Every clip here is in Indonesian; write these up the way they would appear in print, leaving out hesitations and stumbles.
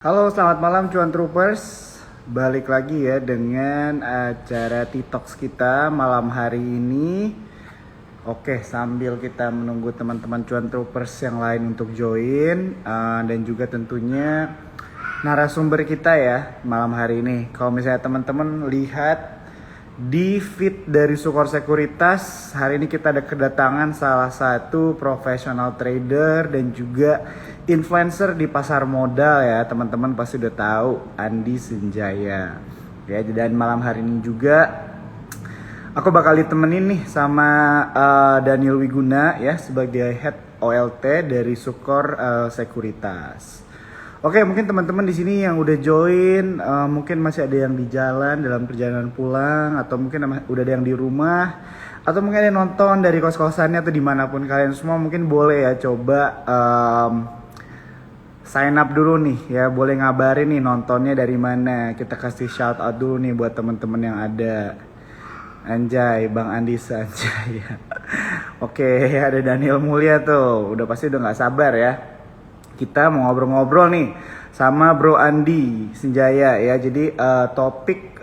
Halo, selamat malam Cuan Troopers. Balik lagi ya dengan acara TikToks kita malam hari ini. Oke, sambil kita menunggu teman-teman Cuan Troopers yang lain untuk join dan juga tentunya narasumber kita ya malam hari ini. Kalau misalnya teman-teman lihat di feed dari Sukor Sekuritas, hari ini kita ada kedatangan salah satu profesional trader dan juga influencer di pasar modal ya. Teman-teman pasti udah tahu, Andi Senjaya. Ya, dan malam hari ini juga aku bakal ditemenin nih sama Daniel Wiguna ya sebagai Head OLT dari Sukor Sekuritas. Oke, mungkin teman-teman di sini yang udah join, mungkin masih ada yang di jalan dalam perjalanan pulang, atau mungkin udah ada yang di rumah, atau mungkin ada yang nonton dari kos-kosannya atau dimanapun kalian semua, mungkin boleh ya coba sign up dulu nih ya, boleh ngabarin nih nontonnya dari mana. Kita kasih shout out dulu nih buat teman-teman yang ada. Anjay, Bang Andi Sanjaya. Oke, ada Daniel Mulia tuh, udah pasti udah nggak sabar ya. Kita mau ngobrol-ngobrol nih sama Bro Andi Senjaya ya. Jadi topik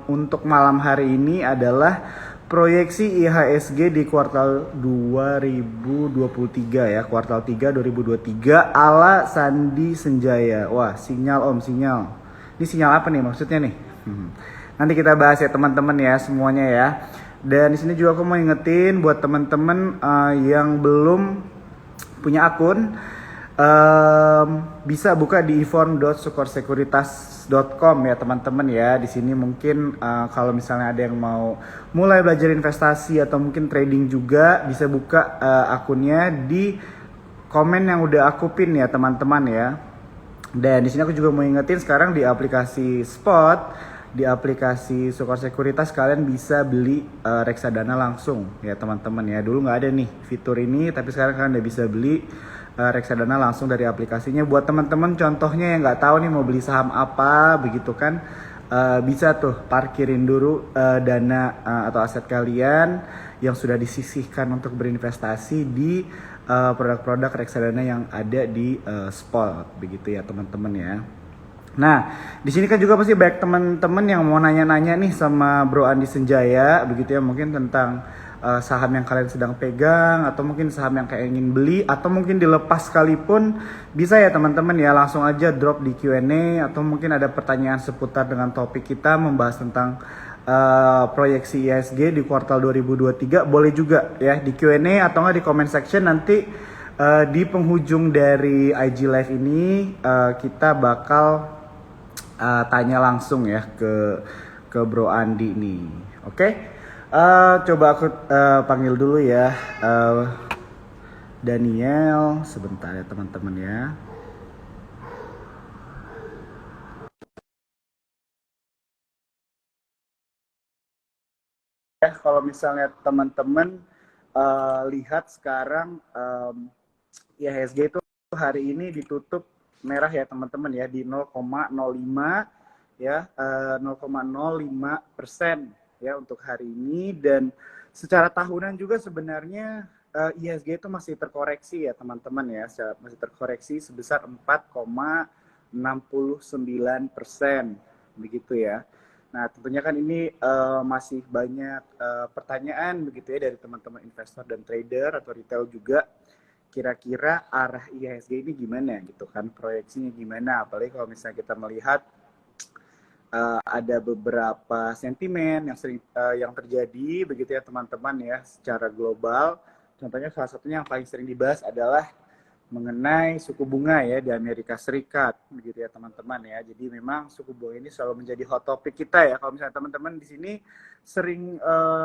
untuk malam hari ini adalah proyeksi IHSG di kuartal 2023 ya. Kuartal 3 2023 ala Sandi Senjaya. Wah, sinyal Om, sinyal. Ini sinyal apa nih maksudnya nih? Nanti kita bahas ya teman-teman ya semuanya ya. Dan di sini juga aku mau ingetin buat teman-teman yang belum punya akun, bisa buka di eform.sukorsekuritas.com ya teman-teman ya. Di sini mungkin kalau misalnya ada yang mau mulai belajar investasi atau mungkin trading juga, bisa buka akunnya di komen yang udah aku pin ya teman-teman ya. Dan di sini aku juga mau ingetin sekarang di aplikasi Spot, di aplikasi Sukor Sekuritas kalian bisa beli reksadana langsung ya teman-teman ya. Dulu nggak ada nih fitur ini, tapi sekarang kalian udah bisa beli reksadana langsung dari aplikasinya. Buat teman-teman contohnya yang nggak tahu nih mau beli saham apa begitu kan, bisa tuh parkirin dulu dana atau aset kalian yang sudah disisihkan untuk berinvestasi di produk-produk reksadana yang ada di Spot begitu ya teman-teman ya. Nah, di sini kan juga pasti banyak teman-teman yang mau nanya-nanya nih sama Bro Andi Senjaya begitu ya, mungkin tentang saham yang kalian sedang pegang, atau mungkin saham yang kayak ingin beli, atau mungkin dilepas sekalipun bisa ya teman-teman ya. Langsung aja drop di Q&A, atau mungkin ada pertanyaan seputar dengan topik kita membahas tentang proyeksi IHSG di kuartal 2023, boleh juga ya di Q&A atau nggak di comment section. Nanti di penghujung dari IG Live ini kita bakal tanya langsung ya ke Bro Andi nih. Oke? Coba aku panggil dulu ya Daniel sebentar ya teman-teman ya. Ya, kalau misalnya teman-teman lihat sekarang IHSG itu hari ini ditutup merah ya teman-teman ya, di 0,05 ya, 0,05% ya untuk hari ini. Dan secara tahunan juga sebenarnya IHSG itu masih terkoreksi ya teman-teman ya, masih terkoreksi sebesar 4,69% begitu ya. Nah, tentunya kan ini masih banyak pertanyaan begitu ya dari teman-teman investor dan trader atau retail juga. Kira-kira arah IHSG ini gimana gitu kan, proyeksinya gimana, apalagi kalau misalnya kita melihat ada beberapa sentimen yang sering yang terjadi begitu ya teman-teman ya secara global. Contohnya salah satunya yang paling sering dibahas adalah mengenai suku bunga ya di Amerika Serikat begitu ya teman-teman ya. Jadi memang suku bunga ini selalu menjadi hot topic kita ya. Kalau misalnya teman-teman di sini sering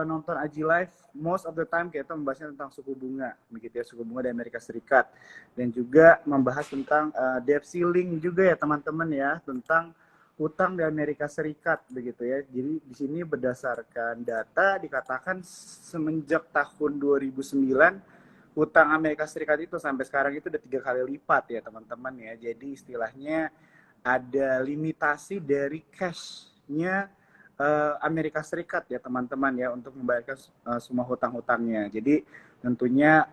nonton Aji Live, most of the time kita membahasnya tentang suku bunga begitu ya, suku bunga di Amerika Serikat, dan juga membahas tentang debt ceiling juga ya teman-teman ya, tentang utang di Amerika Serikat begitu ya. Jadi di sini berdasarkan data dikatakan semenjak tahun 2009 utang Amerika Serikat itu sampai sekarang itu udah 3 kali lipat ya teman-teman ya. Jadi istilahnya ada limitasi dari cash-nya Amerika Serikat ya teman-teman ya untuk membayarkan semua hutang-hutangnya. Jadi tentunya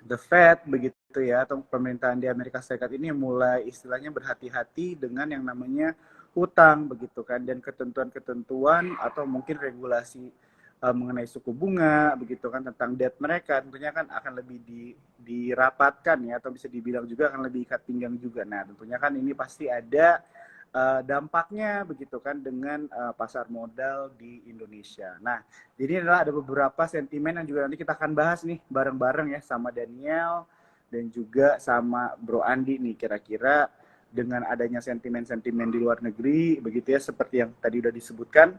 the Fed begitu ya, atau pemerintahan di Amerika Serikat ini mulai istilahnya berhati-hati dengan yang namanya hutang begitu kan, dan ketentuan-ketentuan atau mungkin regulasi mengenai suku bunga begitu kan, tentang debt mereka tentunya kan akan lebih dirapatkan ya, atau bisa dibilang juga akan lebih ikat pinggang juga. Nah tentunya kan ini pasti ada dampaknya begitu kan dengan pasar modal di Indonesia. Nah, jadi adalah ada beberapa sentimen yang juga nanti kita akan bahas nih bareng-bareng ya sama Daniel dan juga sama Bro Andi nih, kira-kira dengan adanya sentimen-sentimen di luar negeri begitu ya, seperti yang tadi udah disebutkan,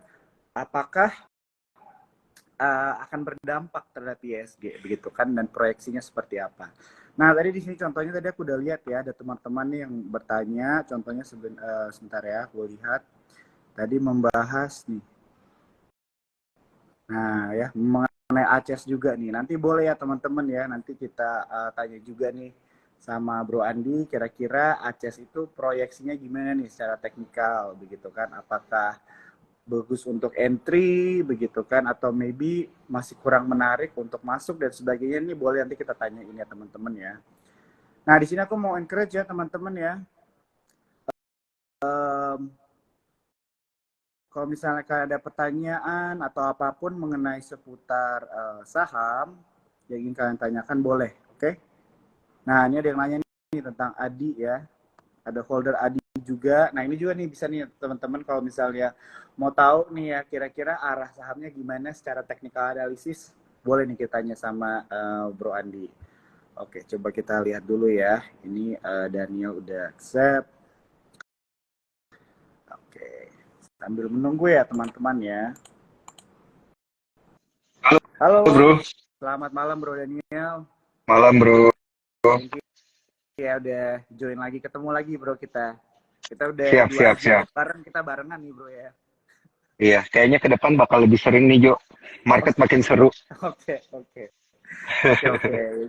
apakah akan berdampak terhadap ISG begitu kan, dan proyeksinya seperti apa. Nah tadi di sini contohnya tadi aku udah lihat ya, ada teman-teman nih yang bertanya, contohnya sebentar ya, aku lihat tadi membahas nih. Nah ya, mengenai ACES juga nih, nanti boleh ya teman-teman ya, nanti kita tanya juga nih sama Bro Andi, kira-kira ACES itu proyeksinya gimana nih secara teknikal begitu kan, apakah bagus untuk entry begitu kan, atau maybe masih kurang menarik untuk masuk dan sebagainya. Ini boleh nanti kita tanyain ya teman-teman ya. Nah di sini aku mau encourage ya teman-teman ya, kalau misalnya kalian ada pertanyaan atau apapun mengenai seputar saham yang ingin kalian tanyakan, boleh, oke? Nah ini ada yang nanya nih tentang Adi ya, ada holder Adi juga. Nah ini juga nih bisa nih teman-teman kalau misalnya mau tahu nih ya kira-kira arah sahamnya gimana secara technical analisis, boleh nih kita tanya sama Bro Andi. Oke, coba kita lihat dulu ya. Ini Daniel udah accept. Oke, sambil menunggu ya teman-teman ya. Halo, Halo, bro. selamat malam Bro Daniel. Malam, bro. Thank you ya udah join lagi, ketemu lagi Bro kita. Kita udah Siap. bareng, kita barengan nih Bro ya. Iya, kayaknya ke depan bakal lebih sering nih, Jo. Market makin seru. Oke.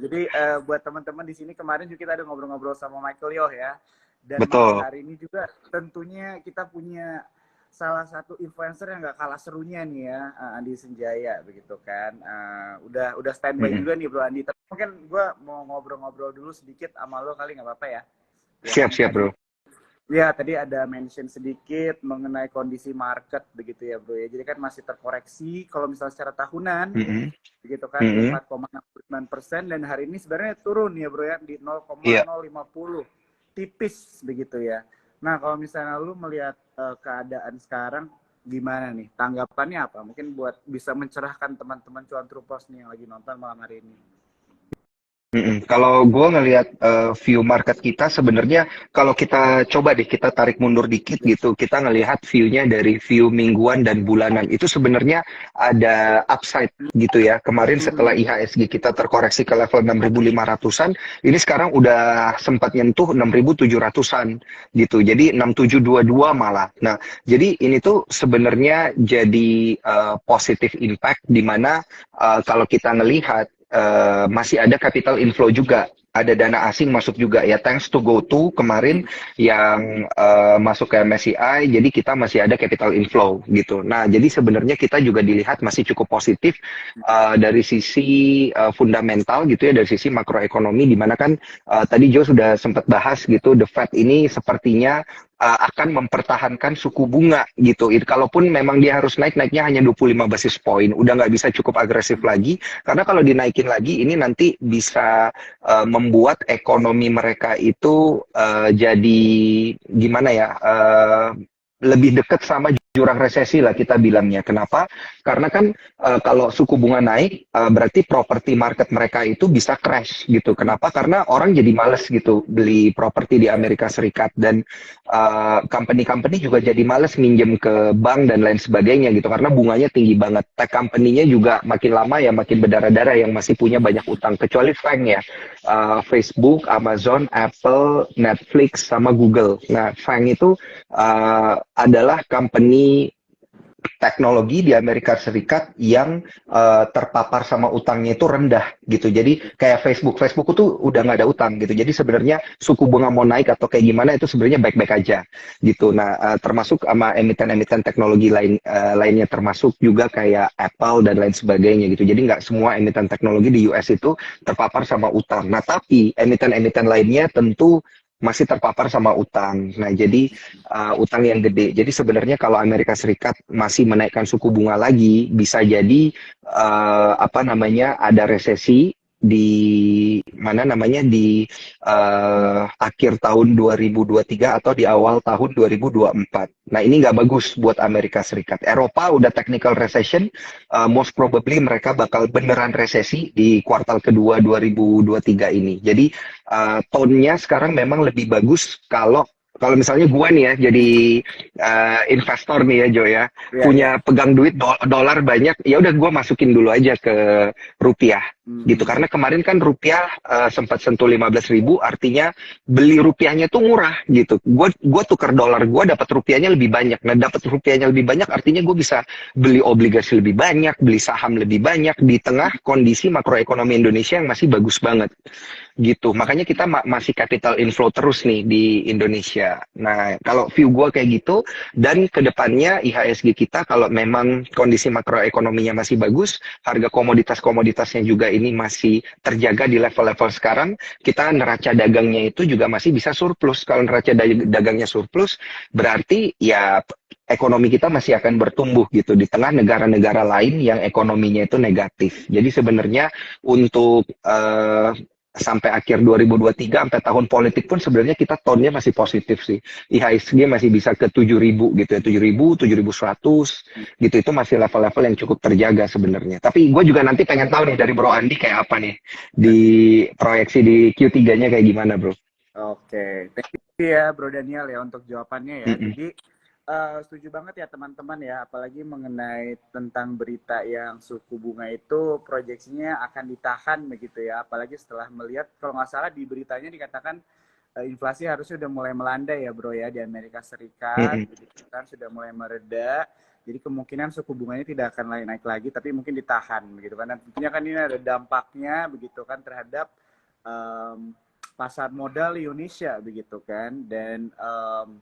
Jadi buat teman-teman di sini kemarin juga kita ada ngobrol-ngobrol sama Michael Yoh ya. Dan malam Betul. hari ini juga tentunya kita punya salah satu influencer yang gak kalah serunya nih ya, Andi Senjaya begitu kan. Udah standby juga nih Bro Andi. Tapi mungkin gue mau ngobrol-ngobrol dulu sedikit sama lo kali, nggak apa-apa ya? Ya kan Siap, tadi bro. ya, tadi ada mention sedikit mengenai kondisi market begitu ya Bro ya. Jadi kan masih terkoreksi kalau misalnya secara tahunan begitu kan di 4,69%, dan hari ini sebenarnya turun ya Bro ya di Iya. 0,050, tipis begitu ya. Nah kalau misalnya lu melihat keadaan sekarang gimana nih, tanggapannya apa? Mungkin buat bisa mencerahkan teman-teman cuan Trupos nih yang lagi nonton malam hari ini. Kalau gue ngelihat view market kita sebenarnya, kalau kita coba deh kita tarik mundur dikit gitu, kita ngelihat view-nya dari view mingguan dan bulanan, itu sebenarnya ada upside gitu ya. Kemarin setelah IHSG kita terkoreksi ke level 6.500-an, ini sekarang udah sempat nyentuh 6.700-an gitu. Jadi 6.722 malah. Nah, jadi ini tuh sebenarnya jadi positive impact, di mana kalau kita ngelihat masih ada capital inflow juga, ada dana asing masuk juga ya, thanks to GoTo kemarin yang masuk ke MSCI, jadi kita masih ada capital inflow gitu. Nah, jadi sebenarnya kita juga dilihat masih cukup positif dari sisi fundamental gitu ya, dari sisi makroekonomi, di mana kan tadi Joe sudah sempat bahas gitu, the Fed ini sepertinya akan mempertahankan suku bunga gitu. Kalaupun memang dia harus naiknya hanya 25 basis point, udah nggak bisa cukup agresif lagi, karena kalau dinaikin lagi ini nanti bisa membuat ekonomi mereka itu jadi gimana ya, lebih dekat sama jurang resesi lah kita bilangnya. Kenapa? Karena kan kalau suku bunga naik, berarti properti market mereka itu bisa crash gitu. Kenapa? Karena orang jadi males gitu beli properti di Amerika Serikat, dan company-company juga jadi males minjem ke bank dan lain sebagainya gitu, karena bunganya tinggi banget. Tech company-nya juga makin lama ya makin berdarah-darah yang masih punya banyak utang, kecuali FANG ya, Facebook, Amazon, Apple, Netflix, sama Google. Nah, FANG itu adalah company teknologi di Amerika Serikat yang terpapar sama utangnya itu rendah gitu. Jadi kayak Facebook itu udah nggak ada utang gitu. Jadi sebenarnya suku bunga mau naik atau kayak gimana itu sebenarnya baik-baik aja gitu. Nah, termasuk sama emiten-emiten teknologi lainnya, termasuk juga kayak Apple dan lain sebagainya gitu. Jadi nggak semua emiten teknologi di US itu terpapar sama utang. Nah, tapi emiten-emiten lainnya tentu masih terpapar sama utang. Nah, jadi utang yang gede. Jadi sebenarnya kalau Amerika Serikat masih menaikkan suku bunga lagi, bisa jadi apa namanya ada resesi di mana namanya di akhir tahun 2023 atau di awal tahun 2024. Nah, ini nggak bagus buat Amerika Serikat. Eropa udah technical recession, most probably mereka bakal beneran resesi di kuartal kedua 2023 ini. Jadi tone-nya sekarang memang lebih bagus kalau misalnya gua nih ya jadi investor nih ya Jo ya, Iya, punya iya. pegang duit dolar banyak, ya udah gua masukin dulu aja ke rupiah gitu, Hmm. karena kemarin kan rupiah sempat sentuh 15.000, artinya beli rupiahnya tuh murah gitu. Gua tuker dolar, gua dapat rupiahnya lebih banyak. Nah, dapat rupiahnya lebih banyak artinya gue bisa beli obligasi lebih banyak, beli saham lebih banyak di tengah kondisi makroekonomi Indonesia yang masih bagus banget gitu. Makanya kita masih capital inflow terus nih di Indonesia. Nah, kalau view gue kayak gitu, dan kedepannya IHSG kita kalau memang kondisi makroekonominya masih bagus, harga komoditas-komoditasnya juga ini masih terjaga di level-level sekarang, kita neraca dagangnya itu juga masih bisa surplus. Kalau neraca dagangnya surplus, berarti ya ekonomi kita masih akan bertumbuh gitu di tengah negara-negara lain yang ekonominya itu negatif. Jadi sebenarnya untuk sampai akhir 2023, sampai tahun politik pun sebenarnya kita tone-nya masih positif sih. IHSG masih bisa ke 7.000 gitu ya, 7.000, 7.100 gitu, itu masih level-level yang cukup terjaga sebenarnya. Tapi gue juga nanti pengen tahu nih dari Bro Andi kayak apa nih di proyeksi di Q3-nya kayak gimana Bro? Oke, thank you ya Bro Daniel ya untuk jawabannya ya. Mm-mm. Jadi setuju banget ya teman-teman ya, apalagi mengenai tentang berita yang suku bunga itu proyeksinya akan ditahan begitu ya, apalagi setelah melihat kalau nggak salah di beritanya dikatakan inflasi harusnya udah mulai melandai ya Bro ya di Amerika Serikat, Mm-mm. begitu kan sudah mulai mereda. Jadi kemungkinan suku bunganya tidak akan naik lagi, tapi mungkin ditahan begitu kan. Dan tentunya kan ini ada dampaknya begitu kan terhadap em, pasar modal Indonesia begitu kan. Dan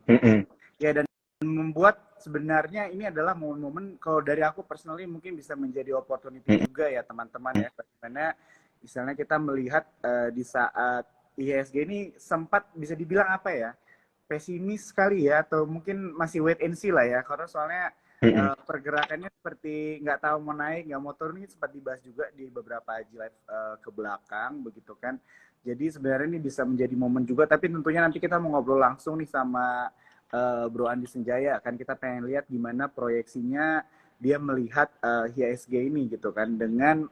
Mm-mm. ya dan membuat sebenarnya ini adalah momen-momen kalau dari aku personally mungkin bisa menjadi opportunity Mm-mm. juga ya teman-teman ya, bagaimana misalnya kita melihat di saat IHSG ini sempat bisa dibilang apa ya, pesimis sekali ya, atau mungkin masih wait and see lah ya, karena soalnya Mm-mm. pergerakannya seperti nggak tahu mau naik nggak mau turun, ini sempat dibahas juga di beberapa IG live ke belakang begitu kan. Jadi sebenarnya ini bisa menjadi momen juga, tapi tentunya nanti kita mau ngobrol langsung nih sama Bro Andi Senjaya, kan kita pengen lihat gimana proyeksinya dia melihat IHSG ini gitu kan, dengan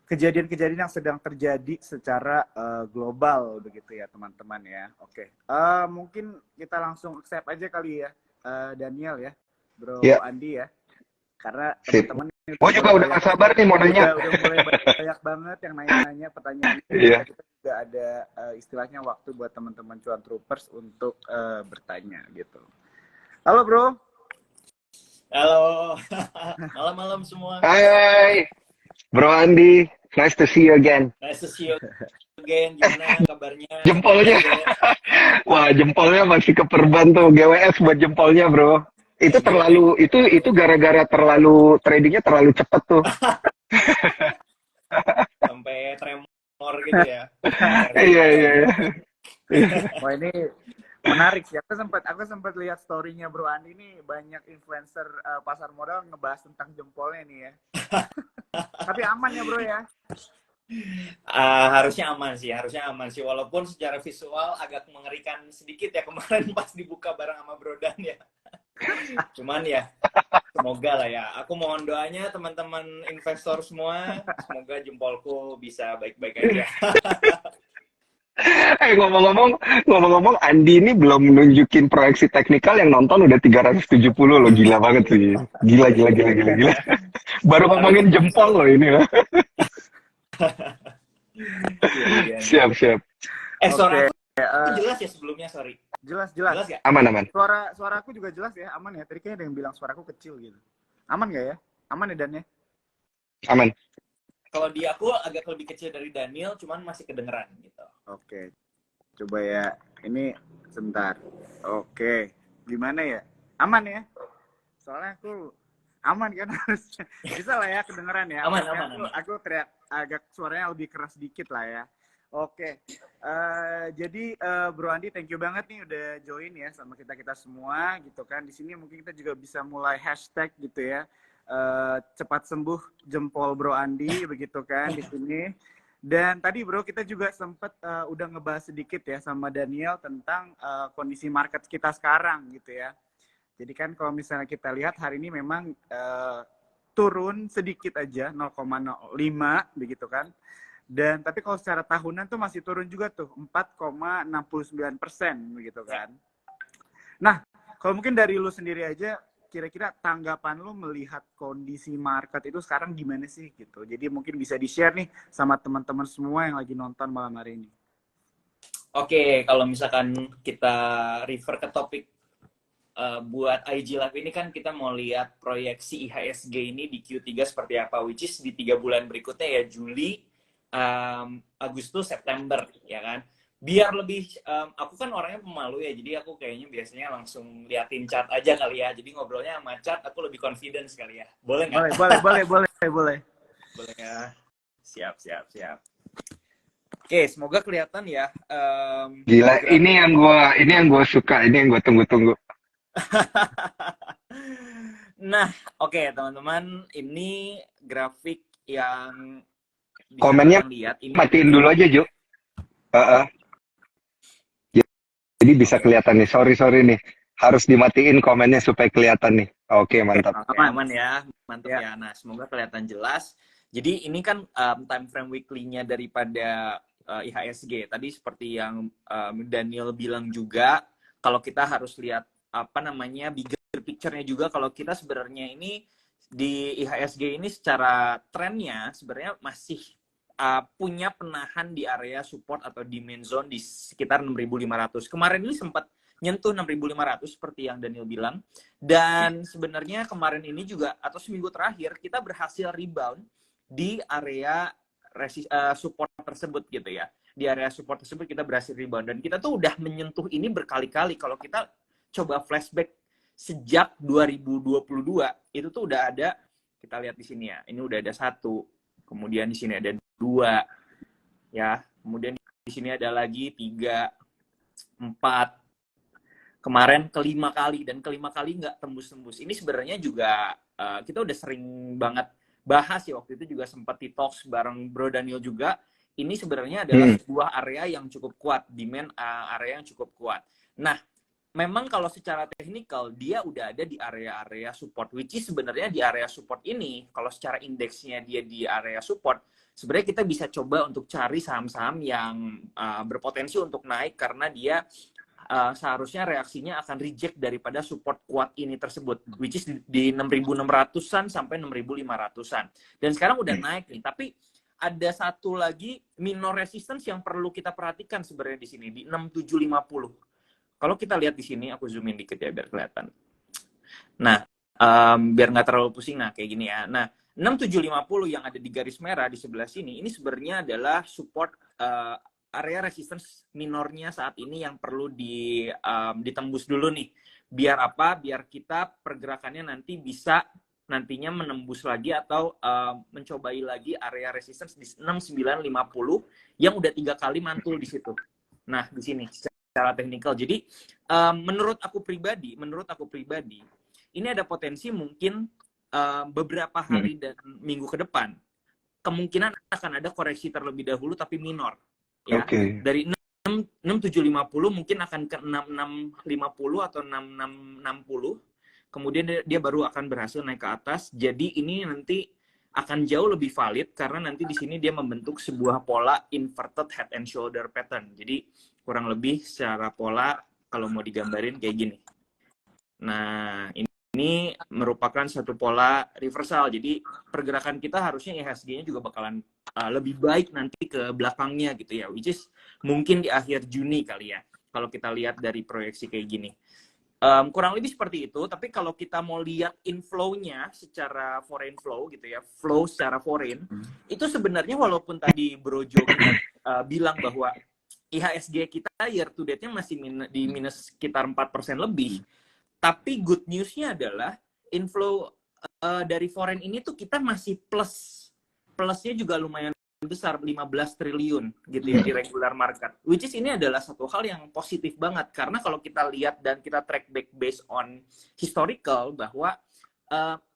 kejadian-kejadian yang sedang terjadi secara global begitu ya teman-teman ya. Oke, mungkin kita langsung accept aja kali ya, Daniel ya, Ya, Bro Andi ya, karena sip. teman-teman ini Gue udah juga mulai udah banyak, gak sabar nih mau nanya. udah mulai banyak banget yang nanya-nanya pertanyaannya, Iya. sehingga kita juga ada istilahnya waktu buat teman-teman cuan troopers untuk bertanya gitu. Halo Bro. Halo, malam-malam semua. Hai, Bro Andi. Nice to see you again. Nice to see you again. Gimana kabarnya? Jempolnya. Wah, jempolnya masih keperban tuh. GWS buat jempolnya, Bro. Itu terlalu, itu gara-gara terlalu, tradingnya terlalu cepet tuh. Sampai tremor gitu ya. Iya, iya, iya. Wah ini menarik sih. Aku sempat lihat story-nya Bro Andi ini, banyak influencer pasar modal ngebahas tentang jempolnya nih ya. Tapi aman ya Bro ya. Harusnya aman sih. Walaupun secara visual agak mengerikan sedikit ya kemarin pas dibuka bareng sama Brodan ya. Cuman ya, semoga lah ya. Aku mohon doanya teman-teman investor semua, semoga jempolku bisa baik-baik aja. Ngomong-ngomong, Andi ini belum nunjukin proyeksi teknikal, yang nonton udah 370 loh, gila banget sih. Gila. Baru ngomongin jempol loh ini loh. Iya. Siap. Suara Oke. aku jelas ya sebelumnya, sorry. Jelas. Jelas ya? Aman. Suara aku juga jelas ya, aman ya. Tadi kayaknya ada yang bilang suaraku kecil gitu. Aman nggak ya? Aman ya Dan ya? Aman. Kalau di aku agak lebih kecil dari Daniel, cuman masih kedengeran gitu. Oke. Coba ya. Ini sebentar. Oke. Gimana ya? Aman ya? Soalnya aku aman kan harusnya. Bisa lah ya kedengeran ya. Aman. Aku teriak agak suaranya lebih keras dikit lah ya. Oke. Jadi Bro Andi, thank you banget nih udah join ya sama kita semua gitu kan. Di sini mungkin kita juga bisa mulai hashtag gitu ya. Cepat sembuh jempol Bro Andi begitu kan di sini. Dan tadi Bro kita juga sempat udah ngebahas sedikit ya sama Daniel tentang kondisi market kita sekarang gitu ya. Jadi kan kalau misalnya kita lihat hari ini memang turun sedikit aja 0,05 begitu kan. Dan tapi kalau secara tahunan tuh masih turun juga tuh 4,69% begitu kan. Nah, kalau mungkin dari lu sendiri aja kira-kira tanggapan lu melihat kondisi market itu sekarang gimana sih gitu. Jadi mungkin bisa di-share nih sama teman-teman semua yang lagi nonton malam hari ini. Oke, kalau misalkan kita refer ke topik buat IG Live ini kan kita mau lihat proyeksi IHSG ini di Q3 seperti apa, which is di 3 bulan berikutnya ya, Juli, Agustus, September, ya kan. Biar lebih, aku kan orangnya pemalu ya, jadi aku kayaknya biasanya langsung liatin chart aja kali ya. Jadi ngobrolnya sama chart aku lebih confidence kali ya. Boleh nggak? Boleh. Boleh ya. Siap. Oke, semoga kelihatan ya. Gila, ini yang gua suka, ini yang gua tunggu-tunggu. Nah, oke teman-teman, ini grafik yang bisa Komennya kalian lihat. Ini matiin dulu aja, Jo. Jadi bisa kelihatan nih. Sorry nih. Harus dimatiin komennya supaya kelihatan nih. Oke, mantap. Aman ya, mantap Ya. ya. Nah, semoga kelihatan jelas. Jadi ini kan time frame weekly-nya daripada IHSG. Tadi seperti yang Daniel bilang juga, kalau kita harus lihat bigger picture-nya juga. Kalau kita sebenarnya ini di IHSG ini secara trennya sebenarnya masih punya penahan di area support atau demand zone di sekitar 6.500. Kemarin ini sempat nyentuh 6.500 seperti yang Daniel bilang. Dan sebenarnya kemarin ini juga atau seminggu terakhir kita berhasil rebound di area support tersebut gitu ya. Di area support tersebut kita berhasil rebound dan kita tuh udah menyentuh ini berkali-kali. Kalau kita coba flashback sejak 2022 itu tuh udah ada, kita lihat di sini ya. Ini udah ada 1, kemudian di sini ada 2 ya. Kemudian di sini ada lagi 3, 4. Kemarin kelima kali dan kelima kali nggak tembus-tembus. Ini sebenarnya juga kita udah sering banget bahas ya, waktu itu juga sempat di talks bareng Bro Daniel juga. Ini sebenarnya adalah sebuah area yang cukup kuat, demand area yang cukup kuat. Nah, memang kalau secara teknikal dia udah ada di area-area support, which is sebenarnya di area support ini kalau secara indeksnya dia di area support, sebenarnya kita bisa coba untuk cari saham-saham yang berpotensi untuk naik karena dia seharusnya reaksinya akan reject daripada support kuat ini tersebut, which is di 6.600-an sampai 6.500-an. Dan sekarang udah naik nih, tapi ada satu lagi minor resistance yang perlu kita perhatikan sebenarnya di sini di 6.750. Kalau kita lihat di sini, aku zoom in dikit ya biar kelihatan. Nah, biar nggak terlalu pusing, nah kayak gini ya. Nah, 6.750 yang ada di garis merah di sebelah sini, ini sebenarnya adalah support area resistance minornya saat ini yang perlu ditembus dulu nih. Biar apa? Biar kita pergerakannya nanti bisa nantinya menembus lagi atau mencobai lagi area resistance di 6950 yang udah 3 kali mantul di situ. Nah, di sini secara teknikal. Jadi menurut aku pribadi, ini ada potensi mungkin beberapa hari dan minggu ke depan kemungkinan akan ada koreksi terlebih dahulu tapi minor. Ya, dari 6750 mungkin akan ke 6650 atau 6660. Kemudian dia baru akan berhasil naik ke atas. Jadi ini nanti akan jauh lebih valid karena nanti di sini dia membentuk sebuah pola inverted head and shoulder pattern. Jadi kurang lebih secara pola kalau mau digambarin kayak gini. Nah, ini merupakan satu pola reversal. Jadi pergerakan kita harusnya IHSG-nya juga bakalan lebih baik nanti ke belakangnya gitu ya, which is mungkin di akhir Juni kali ya. kalau kita lihat dari proyeksi kayak gini. Kurang lebih seperti itu, tapi kalau kita mau lihat inflow-nya secara foreign flow gitu ya, flow secara foreign, itu sebenarnya walaupun tadi Bro Jo bilang bahwa IHSG kita year to date-nya masih di minus sekitar 4% lebih, tapi good news-nya adalah inflow dari foreign ini tuh kita masih plus. Plusnya juga lumayan besar, 15 triliun gitu ya di regular market. Which is ini adalah satu hal yang positif banget, karena kalau kita lihat dan kita track back based on historical bahwa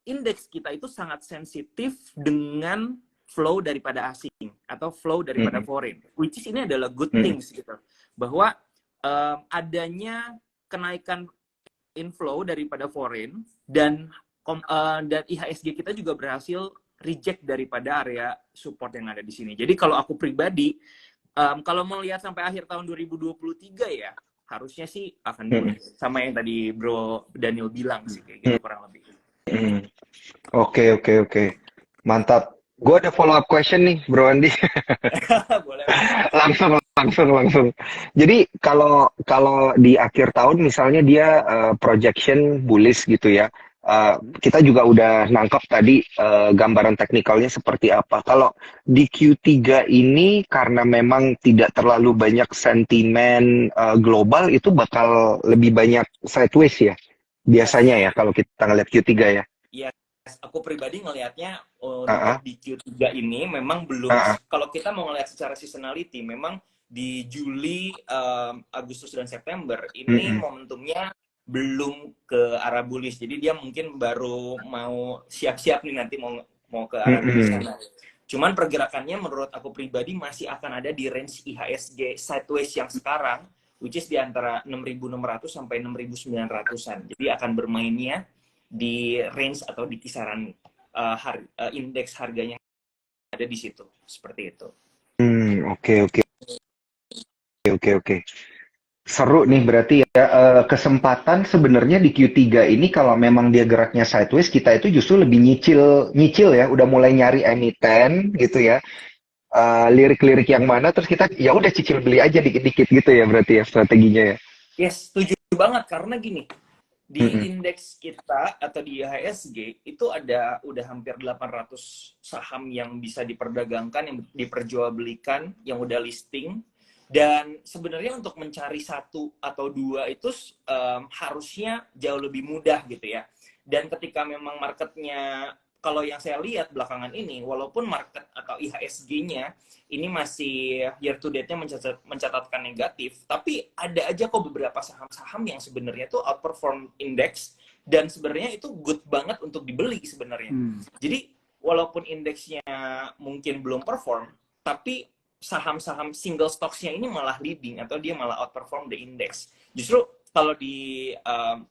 indeks kita itu sangat sensitif dengan flow daripada asing atau flow daripada foreign. Which is ini adalah good things gitu. Bahwa adanya kenaikan inflow daripada foreign dan IHSG kita juga berhasil reject daripada area support yang ada di sini. Jadi kalau aku pribadi, kalau mau lihat sampai akhir tahun 2023 ya, harusnya sih akan sama yang tadi Bro Daniel bilang sih, kayak gitu kurang lebih. Oke. Mantap. Gue ada follow up question nih, Bro Andi. Boleh. langsung. Jadi kalau di akhir tahun misalnya dia projection bullish gitu ya. Kita juga udah nangkep tadi gambaran teknikalnya seperti apa. Kalau di Q3 ini karena memang tidak terlalu banyak sentimen global, itu bakal lebih banyak sideways ya. Biasanya ya kalau kita ngeliat Q3 ya. Yes, aku pribadi ngelihatnya untuk di Q3 ini memang belum, kalau kita mau ngelihat secara seasonality, memang di Juli, Agustus, dan September ini momentumnya belum ke arah bullish. Jadi dia mungkin baru mau siap-siap nih nanti mau ke arah bullish sana. Cuman pergerakannya menurut aku pribadi masih akan ada di range IHSG sideways yang sekarang, which is di antara 6.600 sampai 6.900-an. Jadi akan bermainnya di range atau di kisaran indeks harganya ada di situ. Seperti itu. Oke. Seru nih berarti ya. Kesempatan sebenarnya di Q3 ini kalau memang dia geraknya sideways, kita itu justru lebih nyicil ya, udah mulai nyari emiten gitu ya. Lirik-lirik yang mana, terus kita ya udah cicil beli aja dikit-dikit gitu ya berarti ya strateginya ya. Yes, setuju banget, karena gini, di indeks kita atau di IHSG itu udah hampir 800 saham yang bisa diperdagangkan, yang diperjualbelikan, yang udah listing. Dan sebenarnya untuk mencari satu atau dua itu harusnya jauh lebih mudah gitu ya. Dan ketika memang marketnya, kalau yang saya lihat belakangan ini, walaupun market atau IHSG-nya ini masih year to date-nya mencatatkan negatif, tapi ada aja kok beberapa saham-saham yang sebenarnya tuh outperform index, dan sebenarnya itu good banget untuk dibeli sebenarnya. Jadi walaupun indeksnya mungkin belum perform, tapi saham-saham single stocks-nya ini malah leading atau dia malah outperform the index. Justru kalau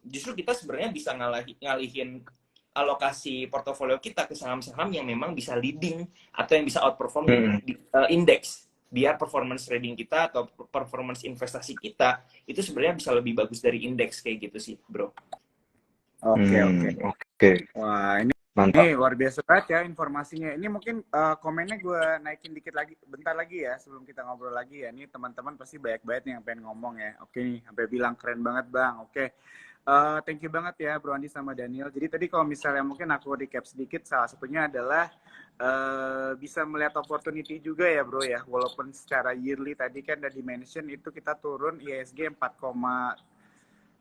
justru kita sebenarnya bisa ngalihin alokasi portofolio kita ke saham-saham yang memang bisa leading atau yang bisa outperform di index, biar performance trading kita atau performance investasi kita itu sebenarnya bisa lebih bagus dari indeks, kayak gitu sih, Bro. Oke. Wah, ini mantap. Ini luar biasa banget ya informasinya. Ini mungkin komennya gue naikin dikit lagi, bentar lagi ya sebelum kita ngobrol lagi ya. Ini teman-teman pasti banyak banget yang pengen ngomong ya. Oke nih, sampai bilang keren banget Bang. Oke, thank you banget ya Bro Andi sama Daniel. Jadi tadi kalau misalnya mungkin aku recap sedikit, salah satunya adalah bisa melihat opportunity juga ya Bro ya. Walaupun secara yearly tadi kan udah di-mention itu kita turun IHSG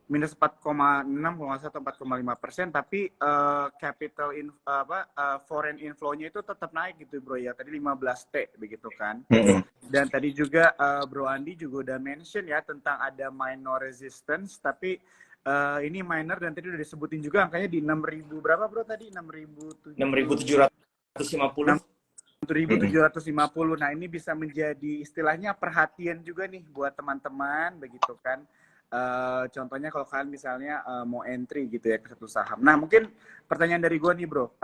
minus 4,6 kalau nggak salah, 4,5%, tapi foreign inflow-nya itu tetap naik gitu Bro ya, tadi 15T begitu kan. Dan tadi juga Bro Andi juga udah mention ya tentang ada minor resistance, tapi ini minor, dan tadi udah disebutin juga angkanya di 6.000 berapa Bro tadi? 6.750. 6.750. Nah ini bisa menjadi istilahnya perhatian juga nih buat teman-teman begitu kan. Contohnya kalau kalian misalnya mau entry gitu ya ke satu saham. Nah mungkin pertanyaan dari gue nih Bro,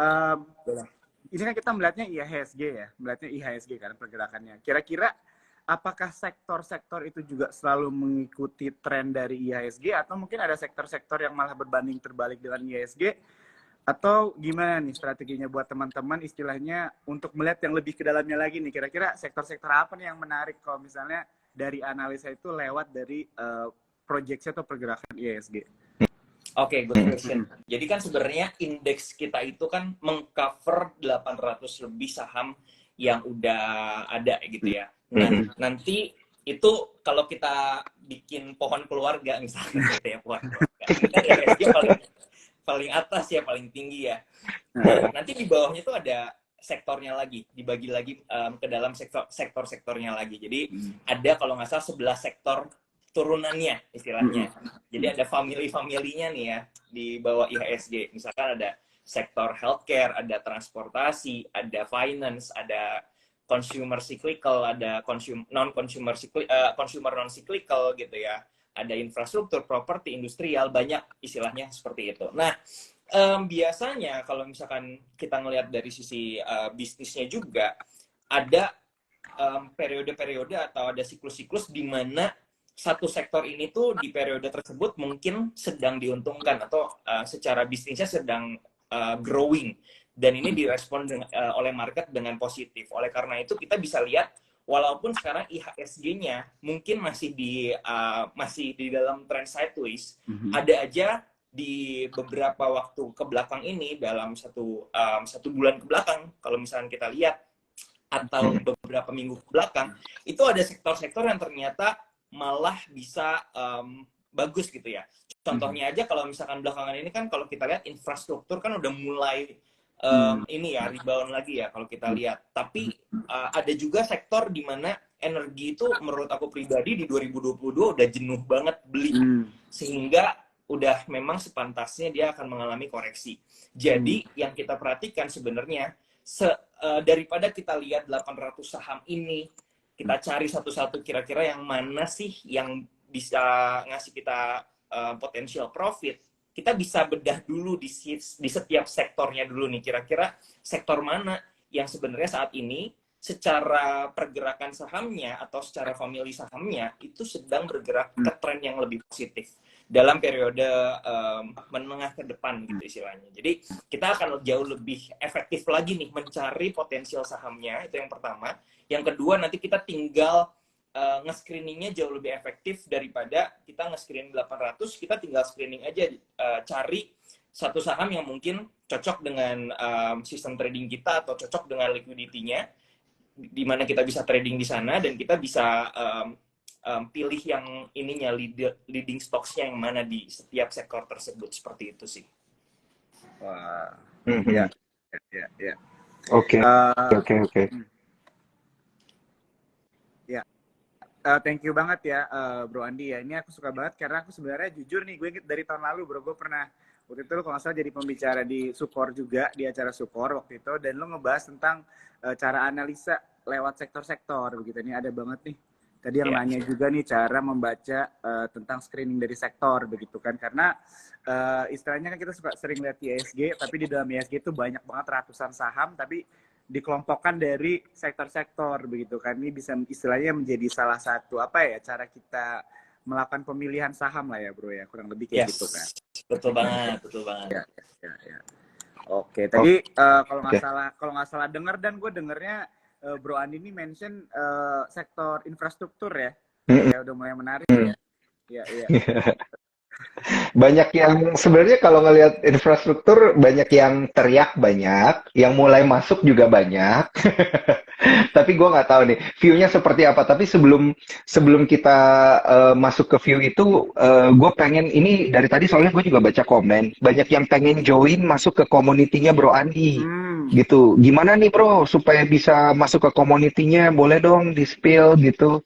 ini kan kita melihatnya IHSG kan pergerakannya. Kira-kira apakah sektor-sektor itu juga selalu mengikuti tren dari IHSG, atau mungkin ada sektor-sektor yang malah berbanding terbalik dengan IHSG, atau gimana nih strateginya buat teman-teman istilahnya untuk melihat yang lebih ke dalamnya lagi nih, kira-kira sektor-sektor apa nih yang menarik kalau misalnya dari analisa itu lewat dari proyeksi atau pergerakan IHSG? Oke, good question. Jadi kan sebenarnya indeks kita itu kan mengcover 800 lebih saham yang udah ada gitu ya. Nah, nanti itu kalau kita bikin pohon keluarga misalnya gitu ya, pohon keluarga. Ini kan IHSG paling atas ya, paling tinggi ya. Nah, nanti di bawahnya itu ada sektornya lagi, dibagi lagi ke dalam sektor-sektornya lagi. Jadi ada kalau nggak salah 11 sektor turunannya istilahnya. Jadi ada family-familinya nih ya di bawah IHSG. Misalkan ada sektor healthcare, ada transportasi, ada finance, ada consumer cyclical, ada consumer non cyclical gitu ya. Ada infrastruktur, properti, industrial, banyak istilahnya seperti itu. Nah, biasanya kalau misalkan kita ngelihat dari sisi bisnisnya juga ada periode-periode atau ada siklus-siklus di mana satu sektor ini tuh di periode tersebut mungkin sedang diuntungkan atau secara bisnisnya sedang growing, dan ini direspon oleh market dengan positif. Oleh karena itu kita bisa lihat walaupun sekarang IHSG-nya mungkin masih di dalam trend sideways, ada aja di beberapa waktu ke belakang ini, dalam satu bulan ke belakang kalau misalnya kita lihat, atau beberapa minggu ke belakang, itu ada sektor-sektor yang ternyata malah bisa bagus gitu ya. Contohnya aja kalau misalkan belakangan ini kan kalau kita lihat infrastruktur kan udah mulai ini ya rebound lagi ya kalau kita lihat. Tapi ada juga sektor di mana energi itu menurut aku pribadi di 2022 udah jenuh banget beli, sehingga udah memang sepantasnya dia akan mengalami koreksi. Jadi yang kita perhatikan sebenarnya daripada kita lihat 800 saham ini, kita cari satu-satu kira-kira yang mana sih yang bisa ngasih kita potensial profit. Kita bisa bedah dulu di setiap sektornya dulu nih, kira-kira sektor mana yang sebenarnya saat ini secara pergerakan sahamnya atau secara family sahamnya itu sedang bergerak ke tren yang lebih positif dalam periode menengah ke depan gitu istilahnya. Jadi kita akan jauh lebih efektif lagi nih mencari potensial sahamnya, itu yang pertama. Yang kedua, nanti kita tinggal nge-screeningnya jauh lebih efektif daripada kita nge-screening 800, kita tinggal screening aja, cari satu saham yang mungkin cocok dengan sistem trading kita atau cocok dengan liquidity-nya, di mana kita bisa trading di sana dan kita bisa pilih yang ininya leading stocks-nya yang mana di setiap sektor tersebut, seperti itu sih. Wah, Ya. ya. Oke. Ya, thank you banget ya, Bro Andi ya. Ini aku suka banget karena aku sebenarnya jujur nih, gue inget dari tahun lalu, Bro, gue pernah waktu itu kalau nggak salah jadi pembicara di Sukor juga, di acara Sukor waktu itu, dan lo ngebahas tentang cara analisa lewat sektor-sektor begitu. Ini ada banget nih. Tadi yang nanya juga nih cara membaca tentang screening dari sektor begitu kan, karena istilahnya kan kita suka sering lihat IHSG, tapi di dalam IHSG itu banyak banget ratusan saham, tapi dikelompokkan dari sektor-sektor begitu kan. Ini bisa istilahnya menjadi salah satu apa ya, cara kita melakukan pemilihan saham lah ya, Bro ya, kurang lebih kayak gitu kan. Betul banget, betul banget. Ya. Oke, tadi kalau nggak salah dengar, dan gue dengernya Bro Andi ini mention sektor infrastruktur ya. Ya udah mulai menarik ya. Iya. Banyak yang sebenarnya kalau ngelihat infrastruktur banyak yang teriak, banyak yang mulai masuk juga banyak. Tapi gue nggak tahu nih view-nya seperti apa. Tapi sebelum kita masuk ke view itu, gue pengen ini dari tadi soalnya gue juga baca komen banyak yang pengen join masuk ke community-nya Bro Andi. Gitu. Gimana nih Bro supaya bisa masuk ke community-nya? Boleh dong di-spill gitu.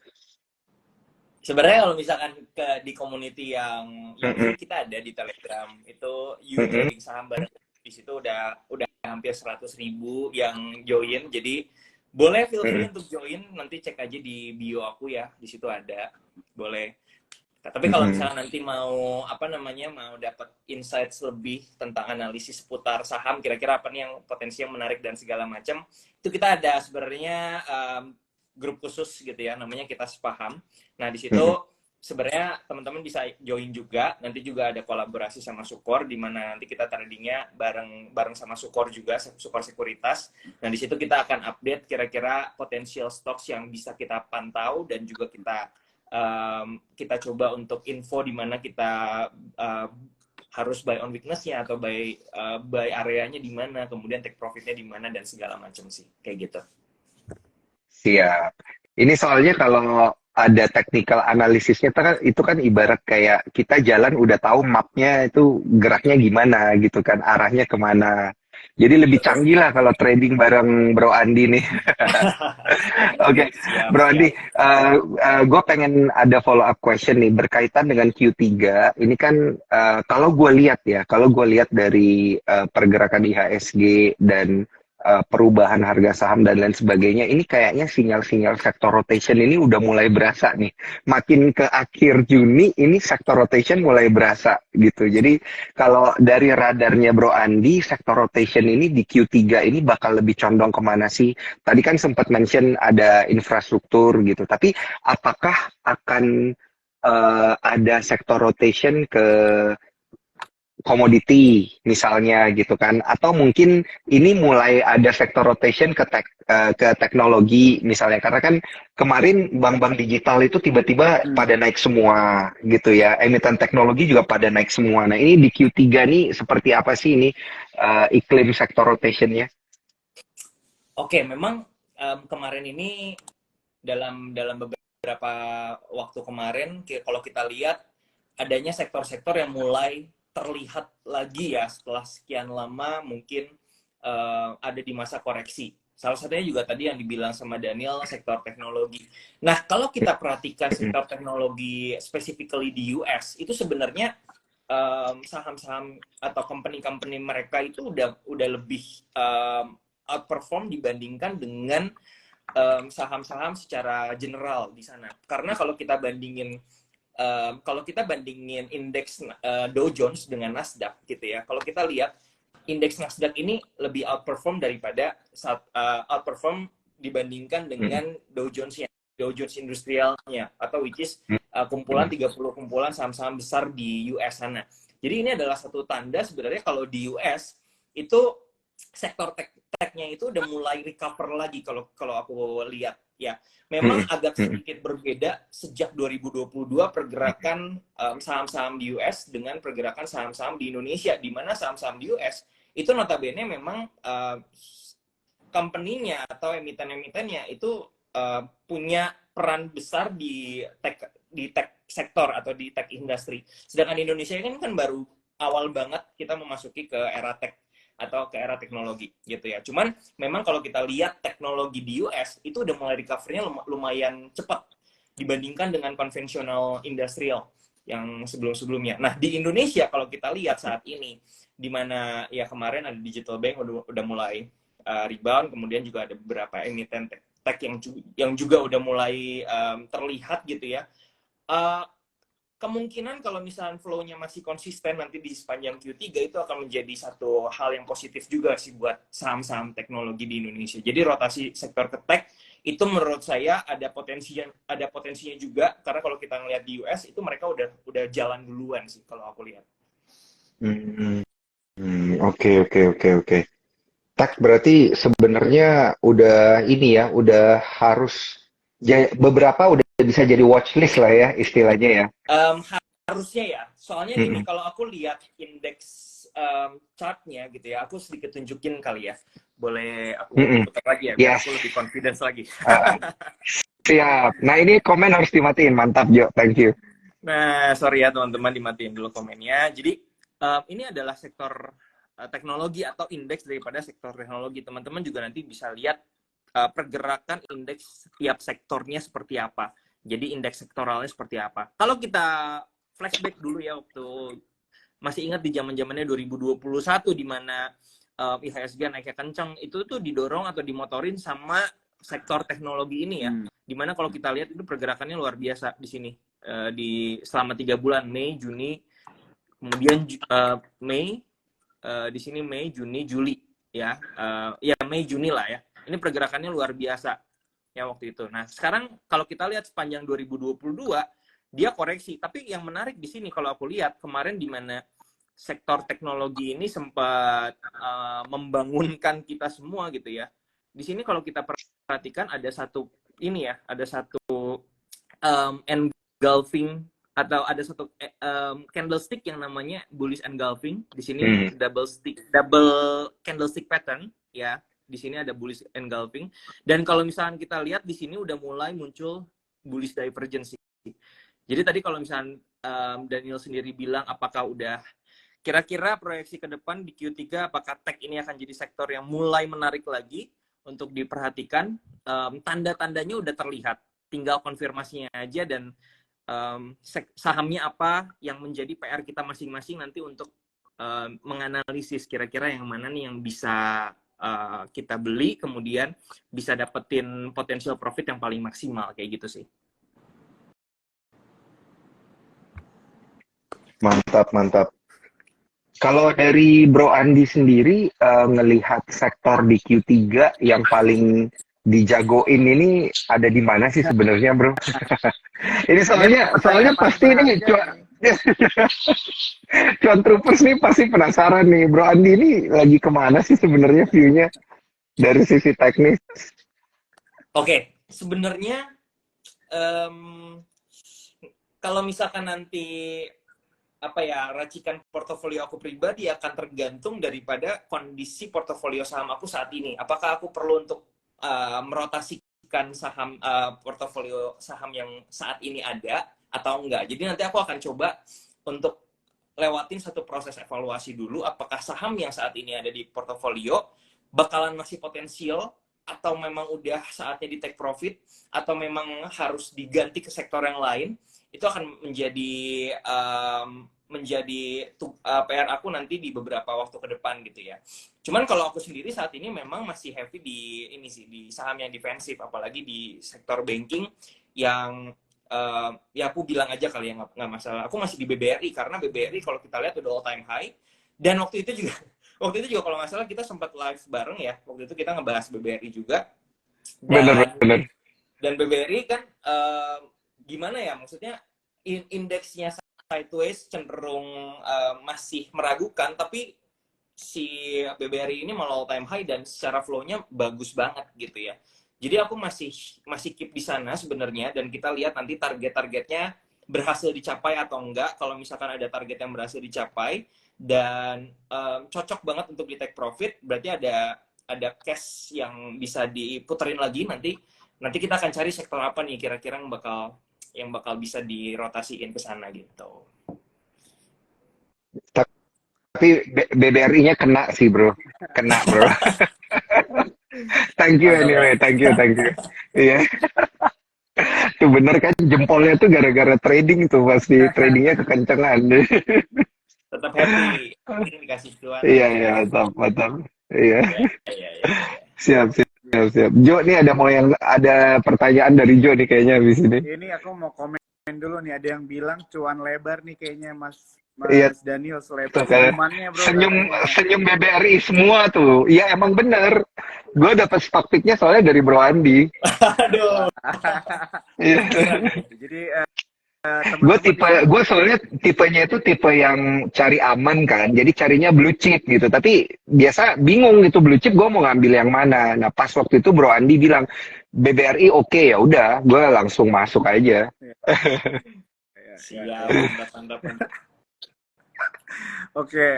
Sebenarnya kalau misalkan di community yang kita ada di Telegram itu trading saham bareng, di situ udah hampir 100.000 yang join. Jadi boleh feel free untuk join, nanti cek aja di bio aku ya, di situ ada. Boleh. Tapi kalau misalnya nanti mau mau dapat insights lebih tentang analisis seputar saham, kira-kira apa nih yang potensinya menarik dan segala macam, itu kita ada sebenarnya grup khusus gitu ya, namanya Kita Sepaham. Nah di situ sebenarnya teman-teman bisa join juga. Nanti juga ada kolaborasi sama Sukor, di mana nanti kita tradingnya bareng sama Sukor juga, Sukor Sekuritas. Dan di situ kita akan update kira-kira potensial stocks yang bisa kita pantau, dan juga kita coba untuk info di mana kita harus buy on weakness-nya atau buy areanya di mana, kemudian take profit-nya di mana, dan segala macam sih, kayak gitu. Siap. Ini soalnya kalau ada technical analisisnya itu kan ibarat kayak kita jalan udah tahu mapnya itu geraknya gimana gitu kan, arahnya kemana. Jadi lebih Betul. canggih lah kalau trading bareng Bro Andi nih. Oke, Siap, Bro Andi, siap. gue pengen ada follow up question nih berkaitan dengan Q3. Ini kan kalau gue lihat ya, kalau gue lihat dari pergerakan IHSG dan perubahan harga saham dan lain sebagainya, ini kayaknya sinyal-sinyal sektor rotation ini udah mulai berasa nih. Makin ke akhir Juni, ini sektor rotation mulai berasa gitu. Jadi kalau dari radarnya Bro Andi, sektor rotation ini di Q3 ini bakal lebih condong kemana sih? Tadi kan sempat mention ada infrastruktur gitu, tapi apakah akan ada sektor rotation ke komoditi misalnya gitu kan, atau mungkin ini mulai ada sektor rotation ke teknologi misalnya, karena kan kemarin bank-bank digital itu tiba-tiba pada naik semua gitu ya, emiten teknologi juga pada naik semua. Nah ini di Q3 nih seperti apa sih ini iklim sektor rotationnya? Oke, memang kemarin ini dalam beberapa waktu kemarin, kalau kita lihat adanya sektor-sektor yang mulai terlihat lagi ya setelah sekian lama mungkin ada di masa koreksi. Salah satunya juga tadi yang dibilang sama Daniel, sektor teknologi. Nah, kalau kita perhatikan sektor teknologi specifically di US, itu sebenarnya saham-saham atau company-company mereka itu udah lebih outperform dibandingkan dengan saham-saham secara general di sana. Karena kalau kita bandingin indeks Dow Jones dengan Nasdaq gitu ya, kalau kita lihat indeks Nasdaq ini lebih outperform dibandingkan dengan Dow Jones-nya, Dow Jones Industrialnya, atau which is kumpulan 30 kumpulan saham-saham besar di US sana. Jadi ini adalah satu tanda sebenarnya kalau di US itu sektor tech-nya itu udah mulai recover lagi kalau aku lihat ya. Memang agak sedikit berbeda sejak 2022 pergerakan saham-saham di US dengan pergerakan saham-saham di Indonesia, di mana saham-saham di US itu notabene memang company-nya atau emiten-emitennya itu punya peran besar di tech sektor atau di tech industry. Sedangkan Indonesia ini kan baru awal banget kita memasuki ke era tech atau ke era teknologi gitu ya. Cuman memang kalau kita lihat teknologi di US itu udah mulai recovery-nya lumayan cepat dibandingkan dengan konvensional industrial yang sebelum-sebelumnya. Nah, di Indonesia kalau kita lihat saat ini di mana ya kemarin ada digital bank udah mulai rebound, kemudian juga ada beberapa emiten tech yang juga udah mulai terlihat gitu ya. Kemungkinan kalau misalnya flow-nya masih konsisten nanti di sepanjang Q3 itu akan menjadi satu hal yang positif juga sih buat saham-saham teknologi di Indonesia. Jadi rotasi sektor ke tech itu menurut saya ada potensinya juga, karena kalau kita ngelihat di US itu mereka udah jalan duluan sih kalau aku lihat. Oke. Tech berarti sebenarnya udah ini ya, udah harus beberapa udah bisa jadi watchlist lah ya istilahnya ya. Harusnya ya, soalnya gini, kalau aku lihat indeks chartnya gitu ya, aku sedikit tunjukin kali ya, boleh aku putar lagi ya, biar aku lebih confidence lagi. Siap. Nah ini komen harus dimatiin, mantap Jo, thank you. Nah sorry ya teman-teman, dimatiin dulu komennya. Jadi ini adalah sektor teknologi atau indeks daripada sektor teknologi. Teman-teman juga nanti bisa lihat pergerakan indeks setiap sektornya seperti apa. Jadi indeks sektoralnya seperti apa. Kalau kita flashback dulu ya, waktu masih ingat di zaman-zamannya 2021 di mana IHSG naiknya kencang, itu tuh didorong atau dimotorin sama sektor teknologi ini ya. Dimana kalau kita lihat itu pergerakannya luar biasa di sini. Di selama 3 bulan, Mei, Juni, kemudian di sini Mei, Juni, Juli ya. Mei, Juni lah ya. Ini pergerakannya luar biasa ya waktu itu. Nah, sekarang kalau kita lihat sepanjang 2022 dia koreksi. Tapi yang menarik di sini kalau aku lihat kemarin di mana sektor teknologi ini sempat membangunkan kita semua gitu ya. Di sini kalau kita perhatikan ada satu ini ya, ada satu engulfing atau ada satu candlestick yang namanya bullish engulfing. Di sini double candlestick pattern ya. Di sini ada bullish engulfing. Dan kalau misalnya kita lihat di sini udah mulai muncul bullish divergence. Jadi tadi kalau misalnya Daniel sendiri bilang apakah udah kira-kira proyeksi ke depan di Q3 apakah tech ini akan jadi sektor yang mulai menarik lagi untuk diperhatikan, tanda-tandanya udah terlihat. Tinggal konfirmasinya aja dan sahamnya apa yang menjadi PR kita masing-masing nanti untuk menganalisis kira-kira yang mana nih yang bisa kita beli, kemudian bisa dapetin potensial profit yang paling maksimal, kayak gitu sih. Mantap, mantap. Kalau dari Bro Andi sendiri, ngelihat sektor di Q3 yang paling dijagoin ini ada di mana sih sebenarnya, Bro? Ini soalnya pasti ini cuan troopers nih pasti penasaran nih, Bro Andi ini lagi kemana sih sebenarnya view-nya dari sisi teknis? Oke, sebenarnya kalau misalkan nanti racikan portofolio aku pribadi akan tergantung daripada kondisi portofolio saham aku saat ini. Apakah aku perlu untuk merotasikan saham portofolio saham yang saat ini ada atau enggak. Jadi nanti aku akan coba untuk lewatin satu proses evaluasi dulu apakah saham yang saat ini ada di portofolio bakalan masih potensial atau memang udah saatnya di take profit atau memang harus diganti ke sektor yang lain. Itu akan menjadi PR aku nanti di beberapa waktu ke depan gitu ya. Cuman kalau aku sendiri saat ini memang masih heavy di di saham yang defensif, apalagi di sektor banking yang ya aku bilang aja kali ya nggak masalah. Aku masih di BBRI karena BBRI kalau kita lihat udah all time high dan waktu itu juga kalau nggak salah kita sempat live bareng ya. Waktu itu kita ngebahas BBRI juga. Bener. Dan BBRI kan gimana ya, maksudnya indeksnya sideways cenderung masih meragukan, tapi si BBRI ini malah all time high dan secara flow-nya bagus banget gitu ya. Jadi aku masih keep di sana sebenarnya dan kita lihat nanti target-targetnya berhasil dicapai atau enggak. Kalau misalkan ada target yang berhasil dicapai dan cocok banget untuk di take profit, berarti ada cash yang bisa diputerin lagi nanti kita akan cari sektor apa nih kira-kira yang bakal bisa dirotasiin ke sana gitu. Tapi BBRI-nya kena sih, Bro. Kena, Bro. Thank you anyway, thank you. Iya. Tuh bener kan jempolnya tuh gara-gara trading tuh pasti tradingnya kekencengan. Tetap happy. Ini dikasih cuan. Iya, mantap. Iya. Iya. Siap. Jo nih ada pertanyaan dari Jo nih kayaknya habis ini. Ini aku mau komen dulu nih, ada yang bilang cuan lebar nih kayaknya Mas Iya. Daniel selebar senyumannya, Bro. Senyum BBRI semua tuh. Iya emang bener. Gue dapet stock picknya soalnya dari Bro Andi. Aduh. Iya. Jadi gue soalnya tipenya itu tipe yang cari aman kan, jadi carinya blue chip gitu. Tapi biasa bingung gitu blue chip gue mau ngambil yang mana. Nah pas waktu itu Bro Andi bilang BBRI oke, ya udah, gue langsung masuk aja. Siap, mantap. Oke.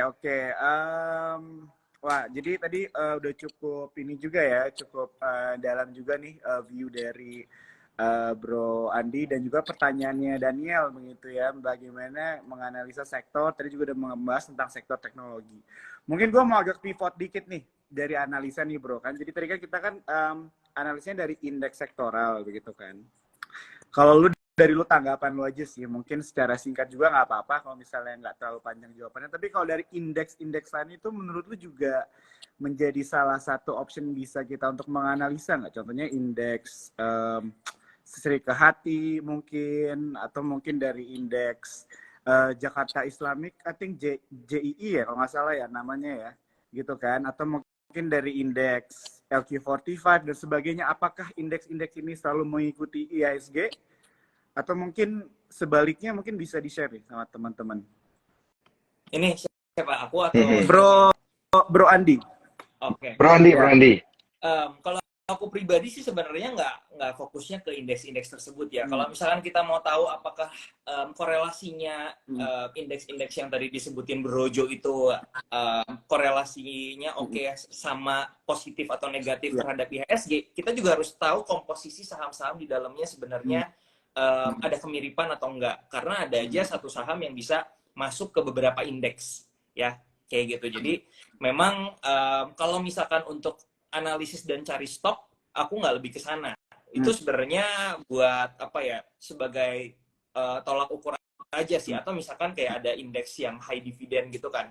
Wah, jadi tadi udah cukup ini juga ya, cukup dalam juga nih view dari Bro Andi dan juga pertanyaannya Daniel begitu ya, bagaimana menganalisa sektor. Tadi juga udah membahas tentang sektor teknologi. Mungkin gue mau agak pivot dikit nih dari analisa nih, Bro kan. Jadi tadi kan kita kan analisanya dari indeks sektoral begitu kan. Kalau dari lu tanggapan lu aja sih, mungkin secara singkat juga nggak apa-apa kalau misalnya nggak terlalu panjang jawabannya. Tapi kalau dari indeks lain itu menurut lu juga menjadi salah satu option bisa kita untuk menganalisa nggak? Contohnya indeks Sri Kehati mungkin, atau mungkin dari indeks Jakarta Islamic, I think JII ya kalau nggak salah ya namanya ya, gitu kan? Atau mungkin dari indeks LQ45 dan sebagainya. Apakah indeks-indeks ini selalu mengikuti IHSG? Atau mungkin sebaliknya mungkin bisa di-share nih sama teman-teman. Ini siapa? Aku atau Bro Andi. Oke. Bro Andi, Bro Andi. Kalau aku pribadi sih sebenarnya nggak fokusnya ke indeks-indeks tersebut ya. Kalau misalkan kita mau tahu apakah korelasinya indeks-indeks yang tadi disebutin Brojo itu korelasinya oke sama positif atau negatif terhadap IHSG, kita juga harus tahu komposisi saham-saham di dalamnya sebenarnya ada kemiripan atau enggak. Karena ada aja satu saham yang bisa masuk ke beberapa indeks ya, kayak gitu. Jadi memang kalau misalkan untuk analisis dan cari stok, aku nggak lebih ke sana. Itu sebenarnya buat apa ya, sebagai tolak ukur aja sih. Atau misalkan kayak ada indeks yang high dividend gitu kan.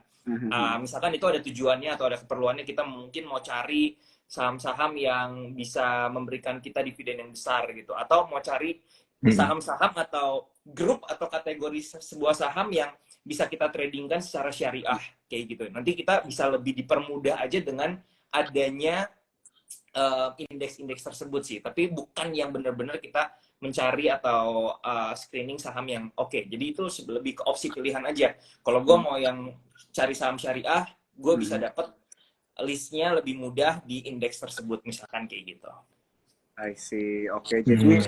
Misalkan itu ada tujuannya atau ada keperluannya, kita mungkin mau cari saham-saham yang bisa memberikan kita dividen yang besar gitu. Atau mau cari saham-saham atau grup atau kategori sebuah saham yang bisa kita tradingkan secara syariah kayak gitu. Nanti kita bisa lebih dipermudah aja dengan adanya indeks-indeks tersebut sih, tapi bukan yang benar-benar kita mencari atau screening saham yang oke. Jadi itu lebih ke opsi pilihan aja. Kalau gue mau yang cari saham syariah, gue bisa dapat listnya lebih mudah di indeks tersebut, misalkan kayak gitu. I see. Oke. Jadi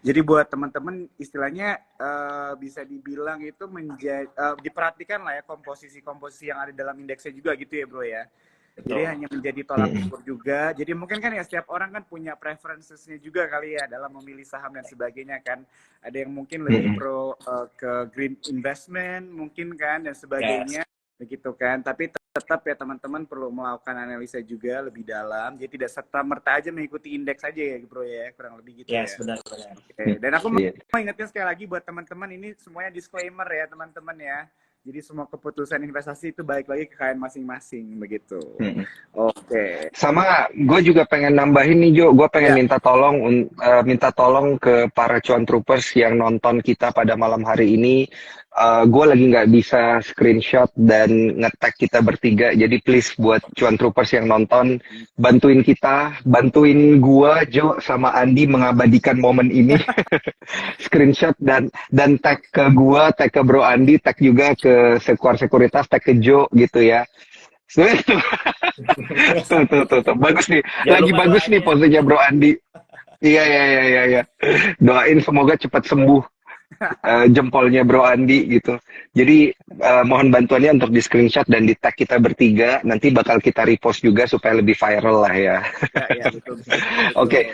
jadi buat teman-teman istilahnya bisa dibilang itu diperhatikan lah ya komposisi yang ada dalam indeksnya juga gitu ya, Bro ya. Jadi hanya menjadi tolak ukur juga. Jadi mungkin kan ya setiap orang kan punya preferences-nya juga kali ya dalam memilih saham dan sebagainya kan. Ada yang mungkin lebih pro ke green investment mungkin kan dan sebagainya. Begitu kan. Tapi tetap ya teman-teman perlu melakukan analisa juga lebih dalam. Jadi tidak serta-merta aja mengikuti indeks aja ya, Bro ya. Kurang lebih gitu ya. Benar-benar. Oke. Dan aku mau ingetin sekali lagi buat teman-teman, ini semuanya disclaimer ya teman-teman ya. Jadi semua keputusan investasi itu balik lagi ke kalian masing-masing begitu. Oke. Sama gue juga pengen nambahin nih Jo, gue pengen minta tolong ke para cuan troopers yang nonton kita pada malam hari ini. Gue lagi nggak bisa screenshot dan nge-tag kita bertiga, jadi please buat cuan troopers yang nonton, bantuin kita, bantuin gue, Jo, sama Andi mengabadikan momen ini. Screenshot dan tag ke gue, tag ke Bro Andi, tag juga ke Sekuar Sekuritas, tag ke Jo gitu ya. Tuh. Bagus nih. Lagi bagus nih posenya Bro Andi. Iya. Doain semoga cepat sembuh. Jempolnya Bro Andi gitu. Jadi mohon bantuannya untuk di screenshot dan di tag kita bertiga. Nanti bakal kita repost juga supaya lebih viral lah ya. Ya, betul. Oke.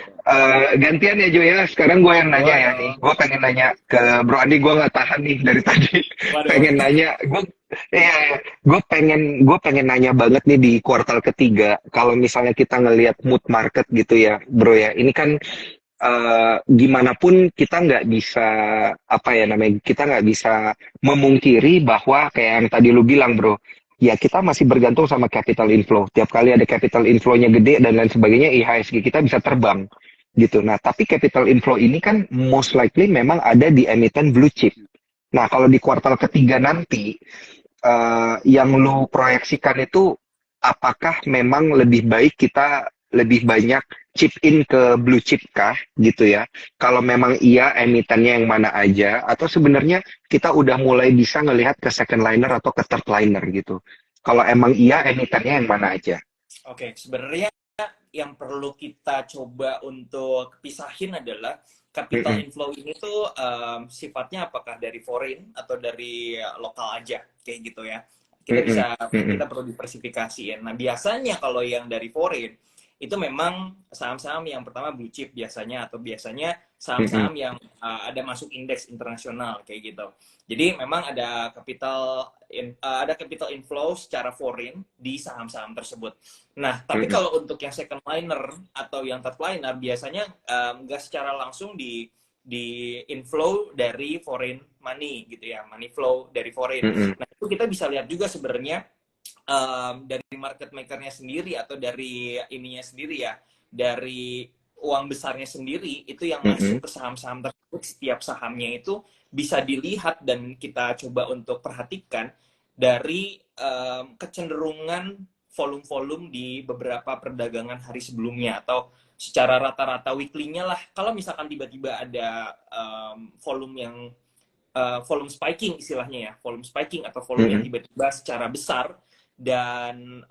Gantian ya Jo ya. Sekarang gue yang nanya ya nih. Gue pengen nanya ke Bro Andi. Gue nggak tahan nih dari tadi. Pengen nanya. Gue pengen nanya banget nih di kuartal ketiga. Kalau misalnya kita ngelihat mood market gitu ya, Bro ya. Ini kan gimana pun kita nggak bisa kita nggak bisa memungkiri bahwa kayak yang tadi lu bilang Bro, ya kita masih bergantung sama capital inflow. Tiap kali ada capital inflow-nya gede dan lain sebagainya, IHSG kita bisa terbang gitu. Nah tapi capital inflow ini kan most likely memang ada di emiten blue chip. Nah kalau di kuartal ketiga nanti yang lu proyeksikan itu, apakah memang lebih baik kita lebih banyak chip in ke blue chip kah gitu ya? Kalau memang iya, emitennya yang mana aja, atau sebenarnya kita udah mulai bisa ngelihat ke second liner atau ke third liner gitu? Kalau emang iya, emitennya yang mana aja? Oke, sebenarnya yang perlu kita coba untuk pisahin adalah capital inflow ini tuh sifatnya apakah dari foreign atau dari lokal aja, kayak gitu ya. Kita perlu diversifikasiin. Nah, biasanya kalau yang dari foreign itu memang saham-saham yang pertama blue chip biasanya, atau biasanya saham-saham yang ada masuk indeks internasional kayak gitu. Jadi memang ada capital inflow secara foreign di saham-saham tersebut. Nah, tapi kalau untuk yang second liner atau yang third liner biasanya nggak secara langsung di inflow dari foreign money gitu ya, money flow dari foreign. Nah, itu kita bisa lihat juga sebenarnya dari market makernya sendiri atau dari ininya sendiri ya, dari uang besarnya sendiri itu yang masuk ke saham-saham tersebut. Setiap sahamnya itu bisa dilihat dan kita coba untuk perhatikan dari kecenderungan volume-volume di beberapa perdagangan hari sebelumnya atau secara rata-rata weekly-nya lah. Kalau misalkan tiba-tiba ada volume yang volume spiking istilahnya ya, volume spiking atau volume yang tiba-tiba secara besar dan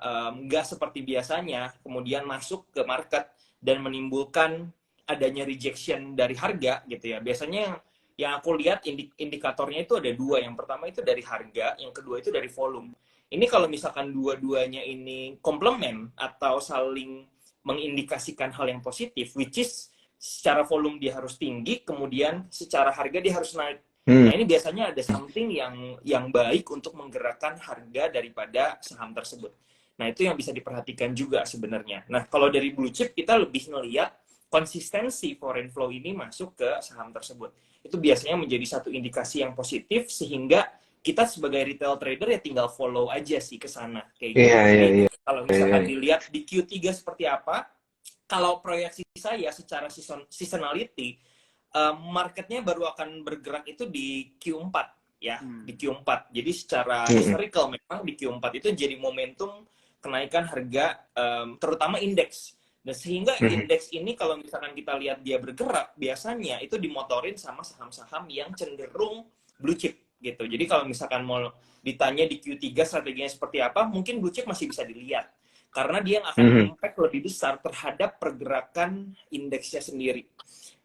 nggak seperti biasanya, kemudian masuk ke market dan menimbulkan adanya rejection dari harga gitu ya. Biasanya yang aku lihat indikatornya itu ada dua. Yang pertama itu dari harga, yang kedua itu dari volume. Ini kalau misalkan dua-duanya ini komplement atau saling mengindikasikan hal yang positif, which is secara volume dia harus tinggi, kemudian secara harga dia harus naik. Nah ini biasanya ada something yang baik untuk menggerakkan harga daripada saham tersebut. Nah itu yang bisa diperhatikan juga sebenarnya. Nah kalau dari blue chip kita lebih ngelihat konsistensi foreign flow ini masuk ke saham tersebut. Itu biasanya menjadi satu indikasi yang positif sehingga kita sebagai retail trader ya tinggal follow aja sih ke sana kayak gitu. Jadi kalau misalkan dilihat di Q3 seperti apa, kalau proyeksi saya secara seasonality marketnya baru akan bergerak itu di Q4 ya, di Q4. Jadi secara historical memang di Q4 itu jadi momentum kenaikan harga terutama indeks. Dan sehingga indeks ini kalau misalkan kita lihat dia bergerak, biasanya itu dimotorin sama saham-saham yang cenderung blue chip gitu. Jadi kalau misalkan mau ditanya di Q3 strateginya seperti apa, mungkin blue chip masih bisa dilihat. Karena dia akan impact lebih besar terhadap pergerakan indeksnya sendiri.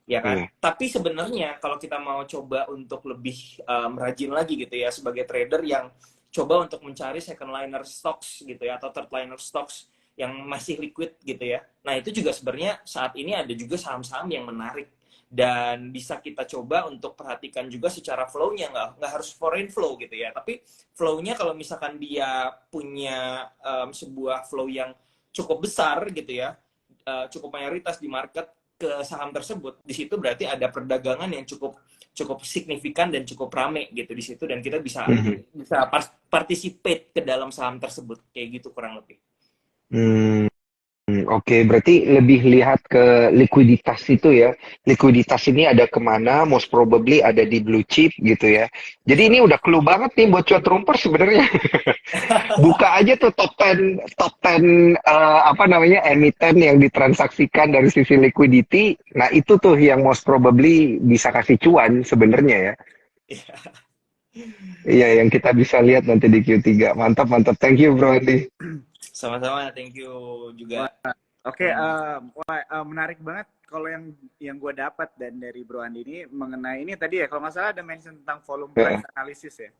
Ya kan? Tapi sebenarnya kalau kita mau coba untuk lebih rajin lagi gitu ya sebagai trader yang coba untuk mencari second liner stocks gitu ya atau third liner stocks yang masih liquid gitu ya. Nah, itu juga sebenarnya saat ini ada juga saham-saham yang menarik dan bisa kita coba untuk perhatikan juga secara flow-nya, nggak harus foreign flow gitu ya. Tapi flow-nya kalau misalkan dia punya sebuah flow yang cukup besar gitu ya, cukup mayoritas di market ke saham tersebut, di situ berarti ada perdagangan yang cukup signifikan dan cukup rame gitu di situ dan kita bisa participate ke dalam saham tersebut kayak gitu kurang lebih. Oke, berarti lebih lihat ke likuiditas itu ya. Likuiditas ini ada kemana? Most probably ada di blue chip gitu ya. Jadi ini udah clue banget nih buat cuan trumper sebenarnya. Buka aja tuh top 10 apa namanya emiten yang ditransaksikan dari sisi liquidity. Nah itu tuh yang most probably bisa kasih cuan sebenarnya ya. Iya, yang kita bisa lihat nanti di Q3. Mantap, mantap. Thank you, Bro Andi. Sama-sama, thank you juga. Oke, menarik banget kalau yang gue dapat dan dari Bro Andi ini mengenai ini tadi ya, kalau nggak salah ada mention tentang volume price analysis ya.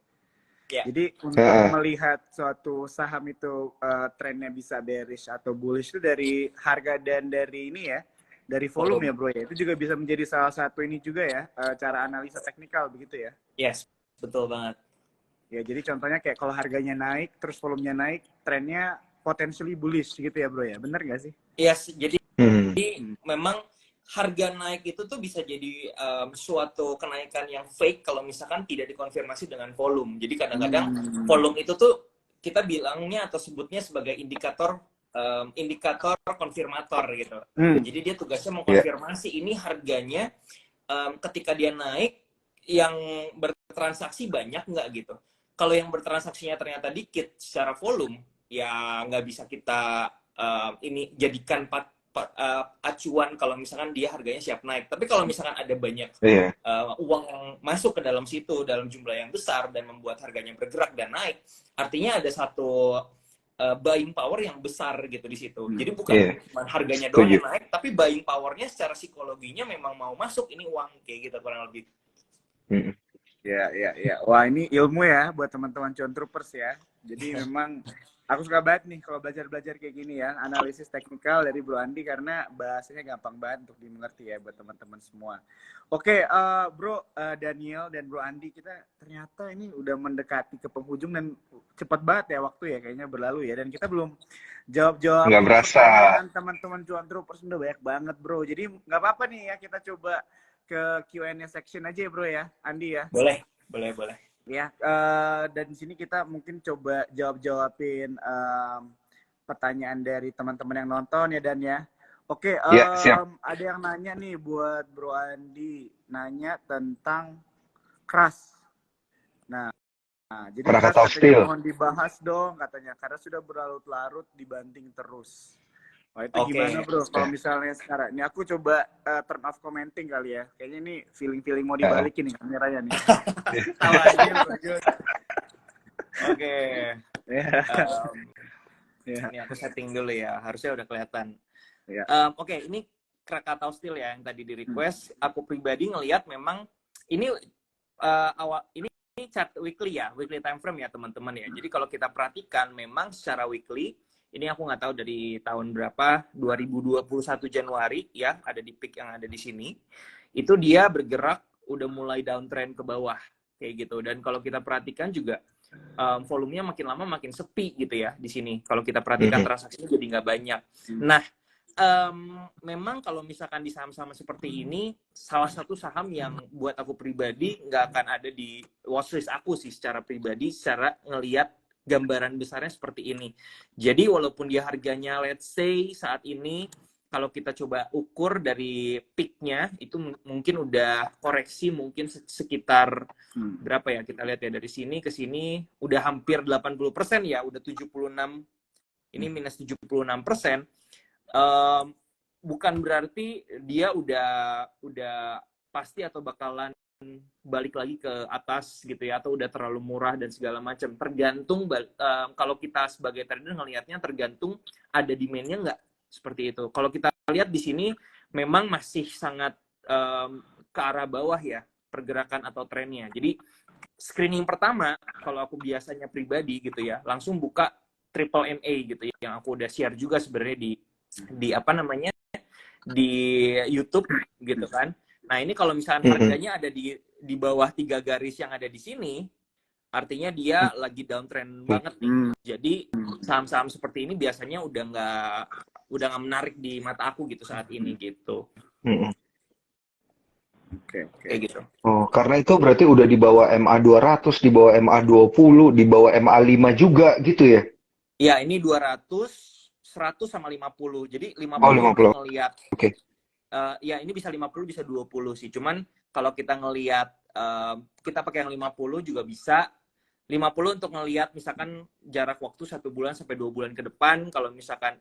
Jadi untuk melihat suatu saham itu trennya bisa bearish atau bullish itu dari harga dan dari ini ya, dari volume ya Bro ya. Itu juga bisa menjadi salah satu ini juga ya, cara analisa teknikal begitu ya. Yes, betul banget. Ya, jadi contohnya kayak kalau harganya naik, terus volumenya naik, trennya potentially bullish gitu ya Bro ya, bener nggak sih? Yes, jadi memang harga naik itu tuh bisa jadi suatu kenaikan yang fake kalau misalkan tidak dikonfirmasi dengan volume. Jadi kadang-kadang volume itu tuh kita bilangnya atau sebutnya sebagai indikator konfirmator gitu. Jadi dia tugasnya mengkonfirmasi ini harganya ketika dia naik yang bertransaksi banyak nggak gitu. Kalau yang bertransaksinya ternyata dikit secara volume, ya nggak bisa kita ini jadikan acuan kalau misalkan dia harganya siap naik. Tapi kalau misalkan ada banyak uang yang masuk ke dalam situ dalam jumlah yang besar dan membuat harganya bergerak dan naik, artinya ada satu buying power yang besar gitu di situ. Jadi bukan cuma harganya doang yang naik, tapi buying powernya secara psikologinya memang mau masuk ini uang kayak gitu kurang lebih. Ya. Wah, ini ilmu ya buat teman-teman cuan troopers ya. Jadi memang aku suka banget nih kalau belajar kayak gini ya, analisis teknikal dari Bro Andi karena bahasanya gampang banget untuk dimengerti ya buat teman-teman semua. Oke, Bro Daniel dan Bro Andi, kita ternyata ini udah mendekati ke penghujung dan cepat banget ya waktu ya kayaknya berlalu ya, dan kita belum jawab pertanyaan teman-teman cuan troopers udah banyak banget Bro. Jadi nggak apa-apa nih ya, kita coba ke Q&A section aja ya Bro ya, Andi ya. Boleh. Ya, dan di sini kita mungkin coba jawabin pertanyaan dari teman-teman yang nonton ya Dan ya. Oke, ada yang nanya nih buat Bro Andi, nanya tentang Crush. Nah, Jadi Kas Krakatau katanya Steel. mohon dibahas dong katanya karena sudah berlarut-larut dibanting terus. Wah itu Oke. gimana bro? Kalau misalnya sekarang ini aku coba turn off commenting kali ya. Kayaknya ini feeling mau dibalikin nih kameranya nih. Tahu aja lu, Jun. Oke. Ya. Ini aku setting dulu ya. Harusnya udah kelihatan. Ya. Oke, ini Krakatau Steel ya yang tadi di request. Aku pribadi ngelihat memang ini ini chart weekly ya, weekly time frame ya teman-teman ya. Jadi kalau kita perhatikan memang secara weekly, ini aku nggak tahu dari tahun berapa, 2021 Januari ya, ada di peak yang ada di sini. Itu dia bergerak udah mulai downtrend ke bawah kayak gitu. Dan kalau kita perhatikan juga volumenya makin lama makin sepi gitu ya di sini. Kalau kita perhatikan transaksinya jadi nggak banyak. Nah, memang kalau misalkan di saham-saham seperti ini, salah satu saham yang buat aku pribadi nggak akan ada di watchlist aku sih secara pribadi, secara ngelihat gambaran besarnya seperti ini. Jadi walaupun dia harganya let's say saat ini, kalau kita coba ukur dari peak-nya, itu mungkin udah koreksi mungkin sekitar berapa ya, kita lihat ya dari sini ke sini, udah hampir 80% ya, udah 76, ini minus 76%. Bukan berarti dia udah pasti atau bakalan balik lagi ke atas gitu ya, atau udah terlalu murah dan segala macam. Tergantung kalau kita sebagai trader ngelihatnya tergantung ada demand-nya nggak, seperti itu. Kalau kita lihat di sini memang masih sangat ke arah bawah ya pergerakan atau trennya. Jadi screening pertama kalau aku biasanya pribadi gitu ya, langsung buka triple MA gitu ya, yang aku udah share juga sebenarnya di apa namanya di YouTube gitu kan. Nah ini kalau misalnya harganya ada di bawah 3 garis yang ada di sini, artinya dia lagi downtrend banget nih. Jadi saham-saham seperti ini biasanya udah nggak menarik di mata aku gitu saat ini gitu. Oke. Kayak gitu. Oh, karena itu berarti udah di bawah MA 200, di bawah MA 20, di bawah MA 5 juga gitu ya? Ya, ini 200, 100 sama 50. Jadi 50 Oh, ini 50. ngelihat. Oke. Ya, ini bisa 50, bisa 20 sih. Cuman kalau kita ngelihat, kita pakai yang 50 juga bisa. 50 untuk ngelihat misalkan jarak waktu 1 bulan sampai 2 bulan ke depan. Kalau misalkan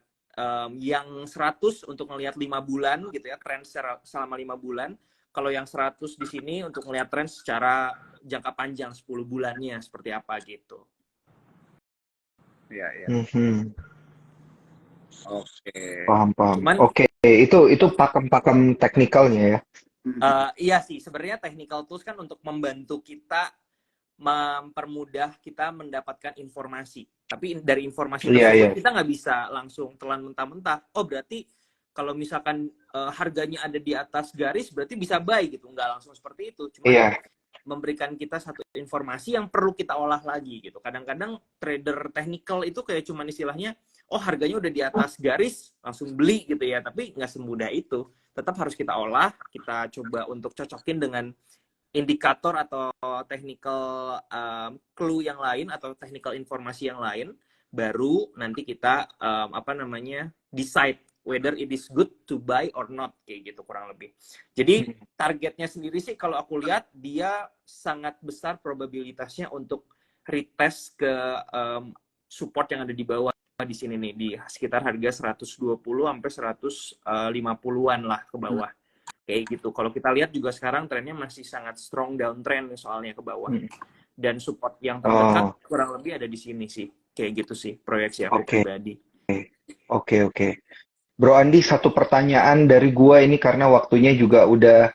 yang 100 untuk ngelihat 5 bulan gitu ya, tren selama 5 bulan. Kalau yang 100 di sini untuk ngelihat tren secara jangka panjang 10 bulannya seperti apa gitu. Iya. Oke. Paham. Cuman, Oke, itu pakem-pakem teknikalnya ya. iya sih, sebenarnya technical tools kan untuk membantu kita mempermudah kita mendapatkan informasi. Tapi dari informasi tersebut kita nggak bisa langsung telan mentah-mentah. Oh berarti kalau misalkan harganya ada di atas garis berarti bisa buy gitu. Nggak langsung seperti itu. Cuma memberikan kita satu informasi yang perlu kita olah lagi gitu. Kadang-kadang trader technical itu kayak cuman istilahnya, oh harganya udah di atas garis langsung beli gitu ya. Tapi nggak semudah itu. Tetap harus kita olah, kita coba untuk cocokin dengan indikator atau technical clue yang lain atau technical informasi yang lain, baru nanti kita decide whether it is good to buy or not, kayak gitu kurang lebih. Jadi targetnya sendiri sih kalau aku lihat dia sangat besar probabilitasnya untuk retest ke support yang ada di bawah di sini nih, di sekitar harga 120 sampai 150-an lah ke bawah. Kayak gitu. Kalau kita lihat juga sekarang trennya masih sangat strong downtrend soalnya ke bawah. Dan support yang terdekat kurang lebih ada di sini sih. Kayak gitu sih proyeksi aku pribadi. Oke. Bro Andi, satu pertanyaan dari gua ini karena waktunya juga udah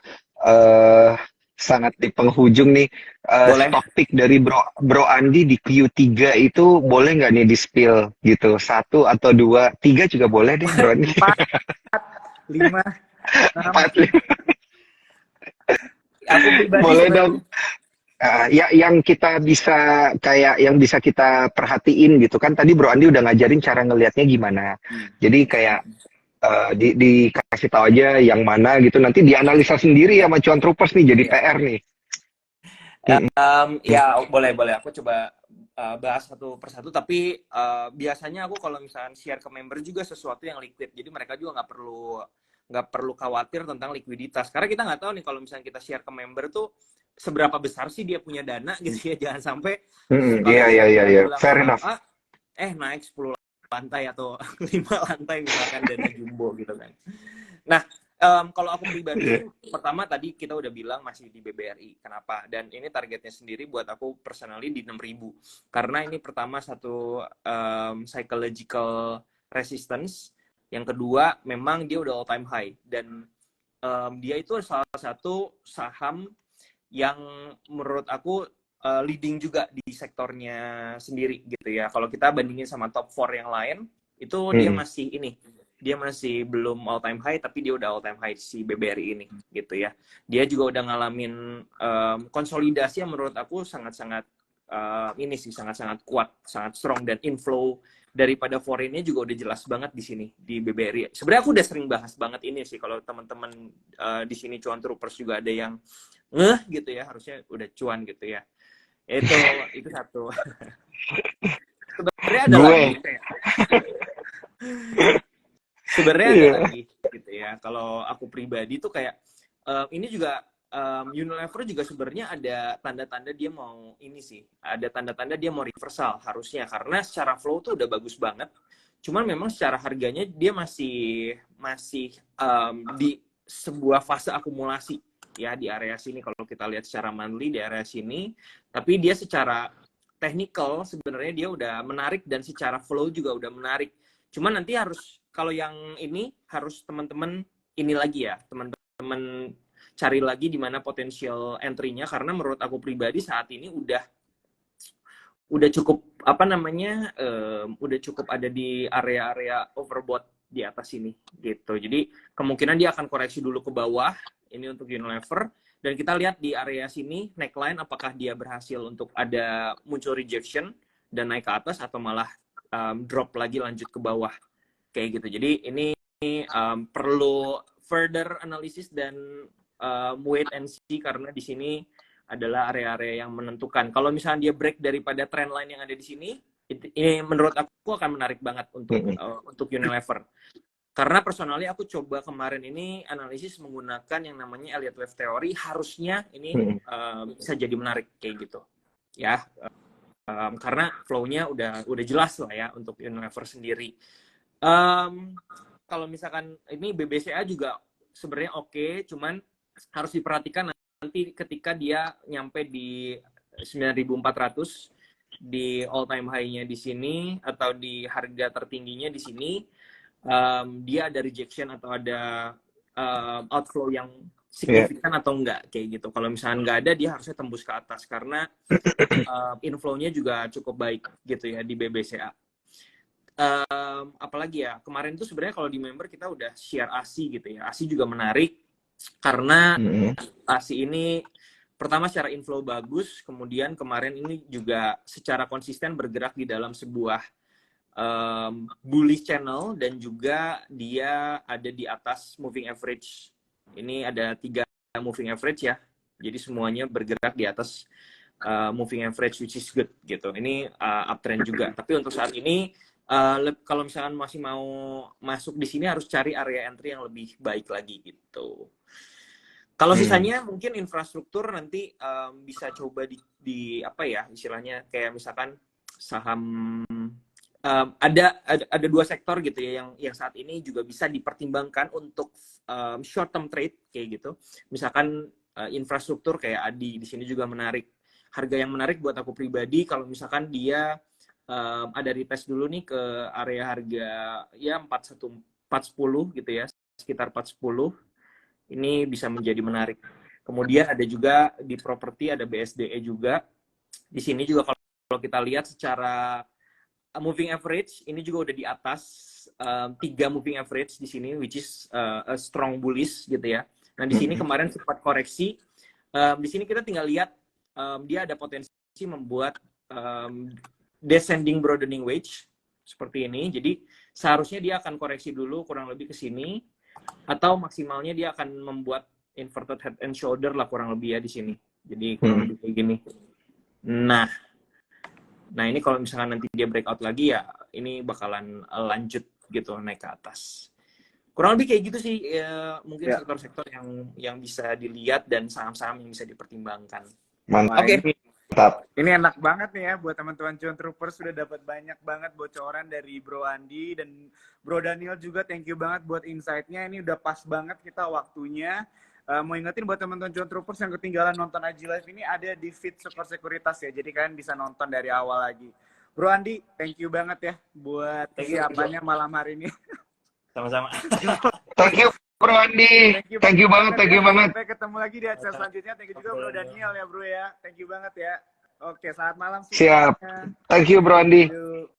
sangat di penghujung nih. Topik dari Bro Andi di Q3 itu boleh nggak nih di-spill gitu? 1 atau 2, 3 juga boleh deh Bro Andi. 4, 5, 4, 5. Aku pribadi boleh dong. Yang kita bisa yang bisa kita perhatiin gitu kan, tadi Bro Andi udah ngajarin cara ngelihatnya gimana. Jadi kayak dikasih tahu aja yang mana gitu, nanti dianalisa sendiri sama Cuan Troopers nih, jadi PR nih. Ya boleh aku coba bahas satu persatu, tapi biasanya aku kalau misalnya share ke member juga sesuatu yang liquid, jadi mereka juga nggak perlu khawatir tentang likuiditas, karena kita nggak tahu nih kalau misalnya kita share ke member tuh seberapa besar sih dia punya dana gitu ya. Jangan sampai Iya, kalau iya, iya, iya. bilang Fair sama enough. A, naik 10 lantai atau 5 lantai misalkan dana jumbo gitu kan. Nah, kalau aku pribadi sih, Iya. pertama tadi kita udah bilang masih di BBRI. Kenapa? Dan ini targetnya sendiri buat aku personally di 6.000. Karena ini pertama satu psychological resistance. Yang kedua, memang dia udah all time high. Dan dia itu salah satu saham yang menurut aku leading juga di sektornya sendiri gitu ya. Kalau kita bandingin sama top 4 yang lain, itu dia masih dia masih belum all time high, tapi dia udah all time high si BBRI ini gitu ya. Dia juga udah ngalamin konsolidasi yang menurut aku sangat-sangat sangat-sangat kuat, sangat strong, dan inflow daripada foreignnya juga udah jelas banget di sini di BBRI. Sebenarnya aku udah sering bahas banget ini sih, kalau teman-teman di sini cuan troopers juga ada yang gitu ya, harusnya udah cuan gitu ya. Itu satu. Sebenarnya ada lagi kayak sebenarnya ada lagi gitu ya. Kalau aku pribadi tuh kayak ini juga Unilever juga sebenarnya ada tanda-tanda dia mau ini sih. Ada tanda-tanda dia mau reversal harusnya, karena secara flow tuh udah bagus banget. Cuman memang secara harganya dia masih di sebuah fase akumulasi ya di area sini. Kalau kita lihat secara monthly di area sini, tapi dia secara technical sebenarnya dia udah menarik, dan secara flow juga udah menarik. Cuman nanti harus, kalau yang ini harus teman-teman ini lagi ya, teman-teman cari lagi di mana potensial entry-nya, karena menurut aku pribadi saat ini udah cukup udah cukup ada di area-area overbought di atas ini gitu. Jadi kemungkinan dia akan koreksi dulu ke bawah ini untuk Unilever, dan kita lihat di area sini neckline apakah dia berhasil untuk ada muncul rejection dan naik ke atas, atau malah drop lagi lanjut ke bawah kayak gitu. Jadi ini perlu further analysis dan wait and see, karena di sini adalah area-area yang menentukan. Kalau misalnya dia break daripada trend line yang ada di sini, ini menurut aku akan menarik banget untuk Unilever. Karena personally aku coba kemarin ini analisis menggunakan yang namanya Elliott Wave Theory, harusnya ini bisa jadi menarik kayak gitu. Ya, karena flow-nya udah jelas lah ya untuk Unilever sendiri. Kalau misalkan ini BBCA juga sebenarnya oke, cuman harus diperhatikan nanti ketika dia nyampe di 9.400 di all time high-nya di sini, atau di harga tertingginya di sini, dia ada rejection atau ada outflow yang signifikan atau enggak kayak gitu. Kalau misalnya enggak ada, dia harusnya tembus ke atas, karena inflow-nya juga cukup baik gitu ya di BBCA. Apalagi ya, kemarin tuh sebenarnya kalau di member kita udah share ASI gitu ya. ASI juga menarik karena ASI ini pertama secara inflow bagus, kemudian kemarin ini juga secara konsisten bergerak di dalam sebuah bullish channel, dan juga dia ada di atas moving average. Ini ada 3 moving average ya, jadi semuanya bergerak di atas moving average, which is good gitu. Ini uptrend juga, tapi untuk saat ini kalau misalkan masih mau masuk di sini harus cari area entry yang lebih baik lagi gitu. Kalau sisanya mungkin infrastruktur nanti bisa coba di apa ya istilahnya, kayak misalkan saham ada 2 sektor gitu ya yang saat ini juga bisa dipertimbangkan untuk short term trade kayak gitu. Misalkan infrastruktur kayak ADI di sini juga menarik. Harga yang menarik buat aku pribadi kalau misalkan dia ada retest dulu nih ke area harga ya 410 gitu ya, sekitar 410. Ini bisa menjadi menarik. Kemudian ada juga di properti ada BSDE juga. Di sini juga kalau kita lihat secara moving average ini juga udah di atas 3 moving average di sini, which is a strong bullish gitu ya. Nah di sini kemarin sempat koreksi. Di sini kita tinggal lihat dia ada potensi membuat descending broadening wedge seperti ini. Jadi seharusnya dia akan koreksi dulu kurang lebih ke sini, atau maksimalnya dia akan membuat inverted head and shoulder lah kurang lebih ya di sini. Jadi kurang lebih kayak gini. Nah ini kalau misalkan nanti dia breakout lagi ya ini bakalan lanjut gitu naik ke atas. kurang lebih kayak gitu sih ya, mungkin Ya. sektor-sektor yang bisa dilihat dan saham-saham yang bisa dipertimbangkan. Mantap. Oke. Ini enak banget nih ya buat teman-teman Cuan Troopers, sudah dapat banyak banget bocoran dari Bro Andi dan Bro Daniel juga. Thank you banget buat insight-nya. Ini udah pas banget kita waktunya. Mau ingetin buat teman-teman Cuan Troopers yang ketinggalan nonton IG Live ini, ada di feed Super Sekuritas ya. Jadi kalian bisa nonton dari awal lagi. Bro Andi, thank you banget ya buat kesiapannya malam hari ini. Sama-sama. Thank you Bro Andi. Thank you banget. Sampai ketemu lagi di acara selanjutnya. Thank you juga Bro Daniel ya bro ya. Thank you banget ya. Oke, selamat malam. Siap. Thank you Bro Andi. Yuk.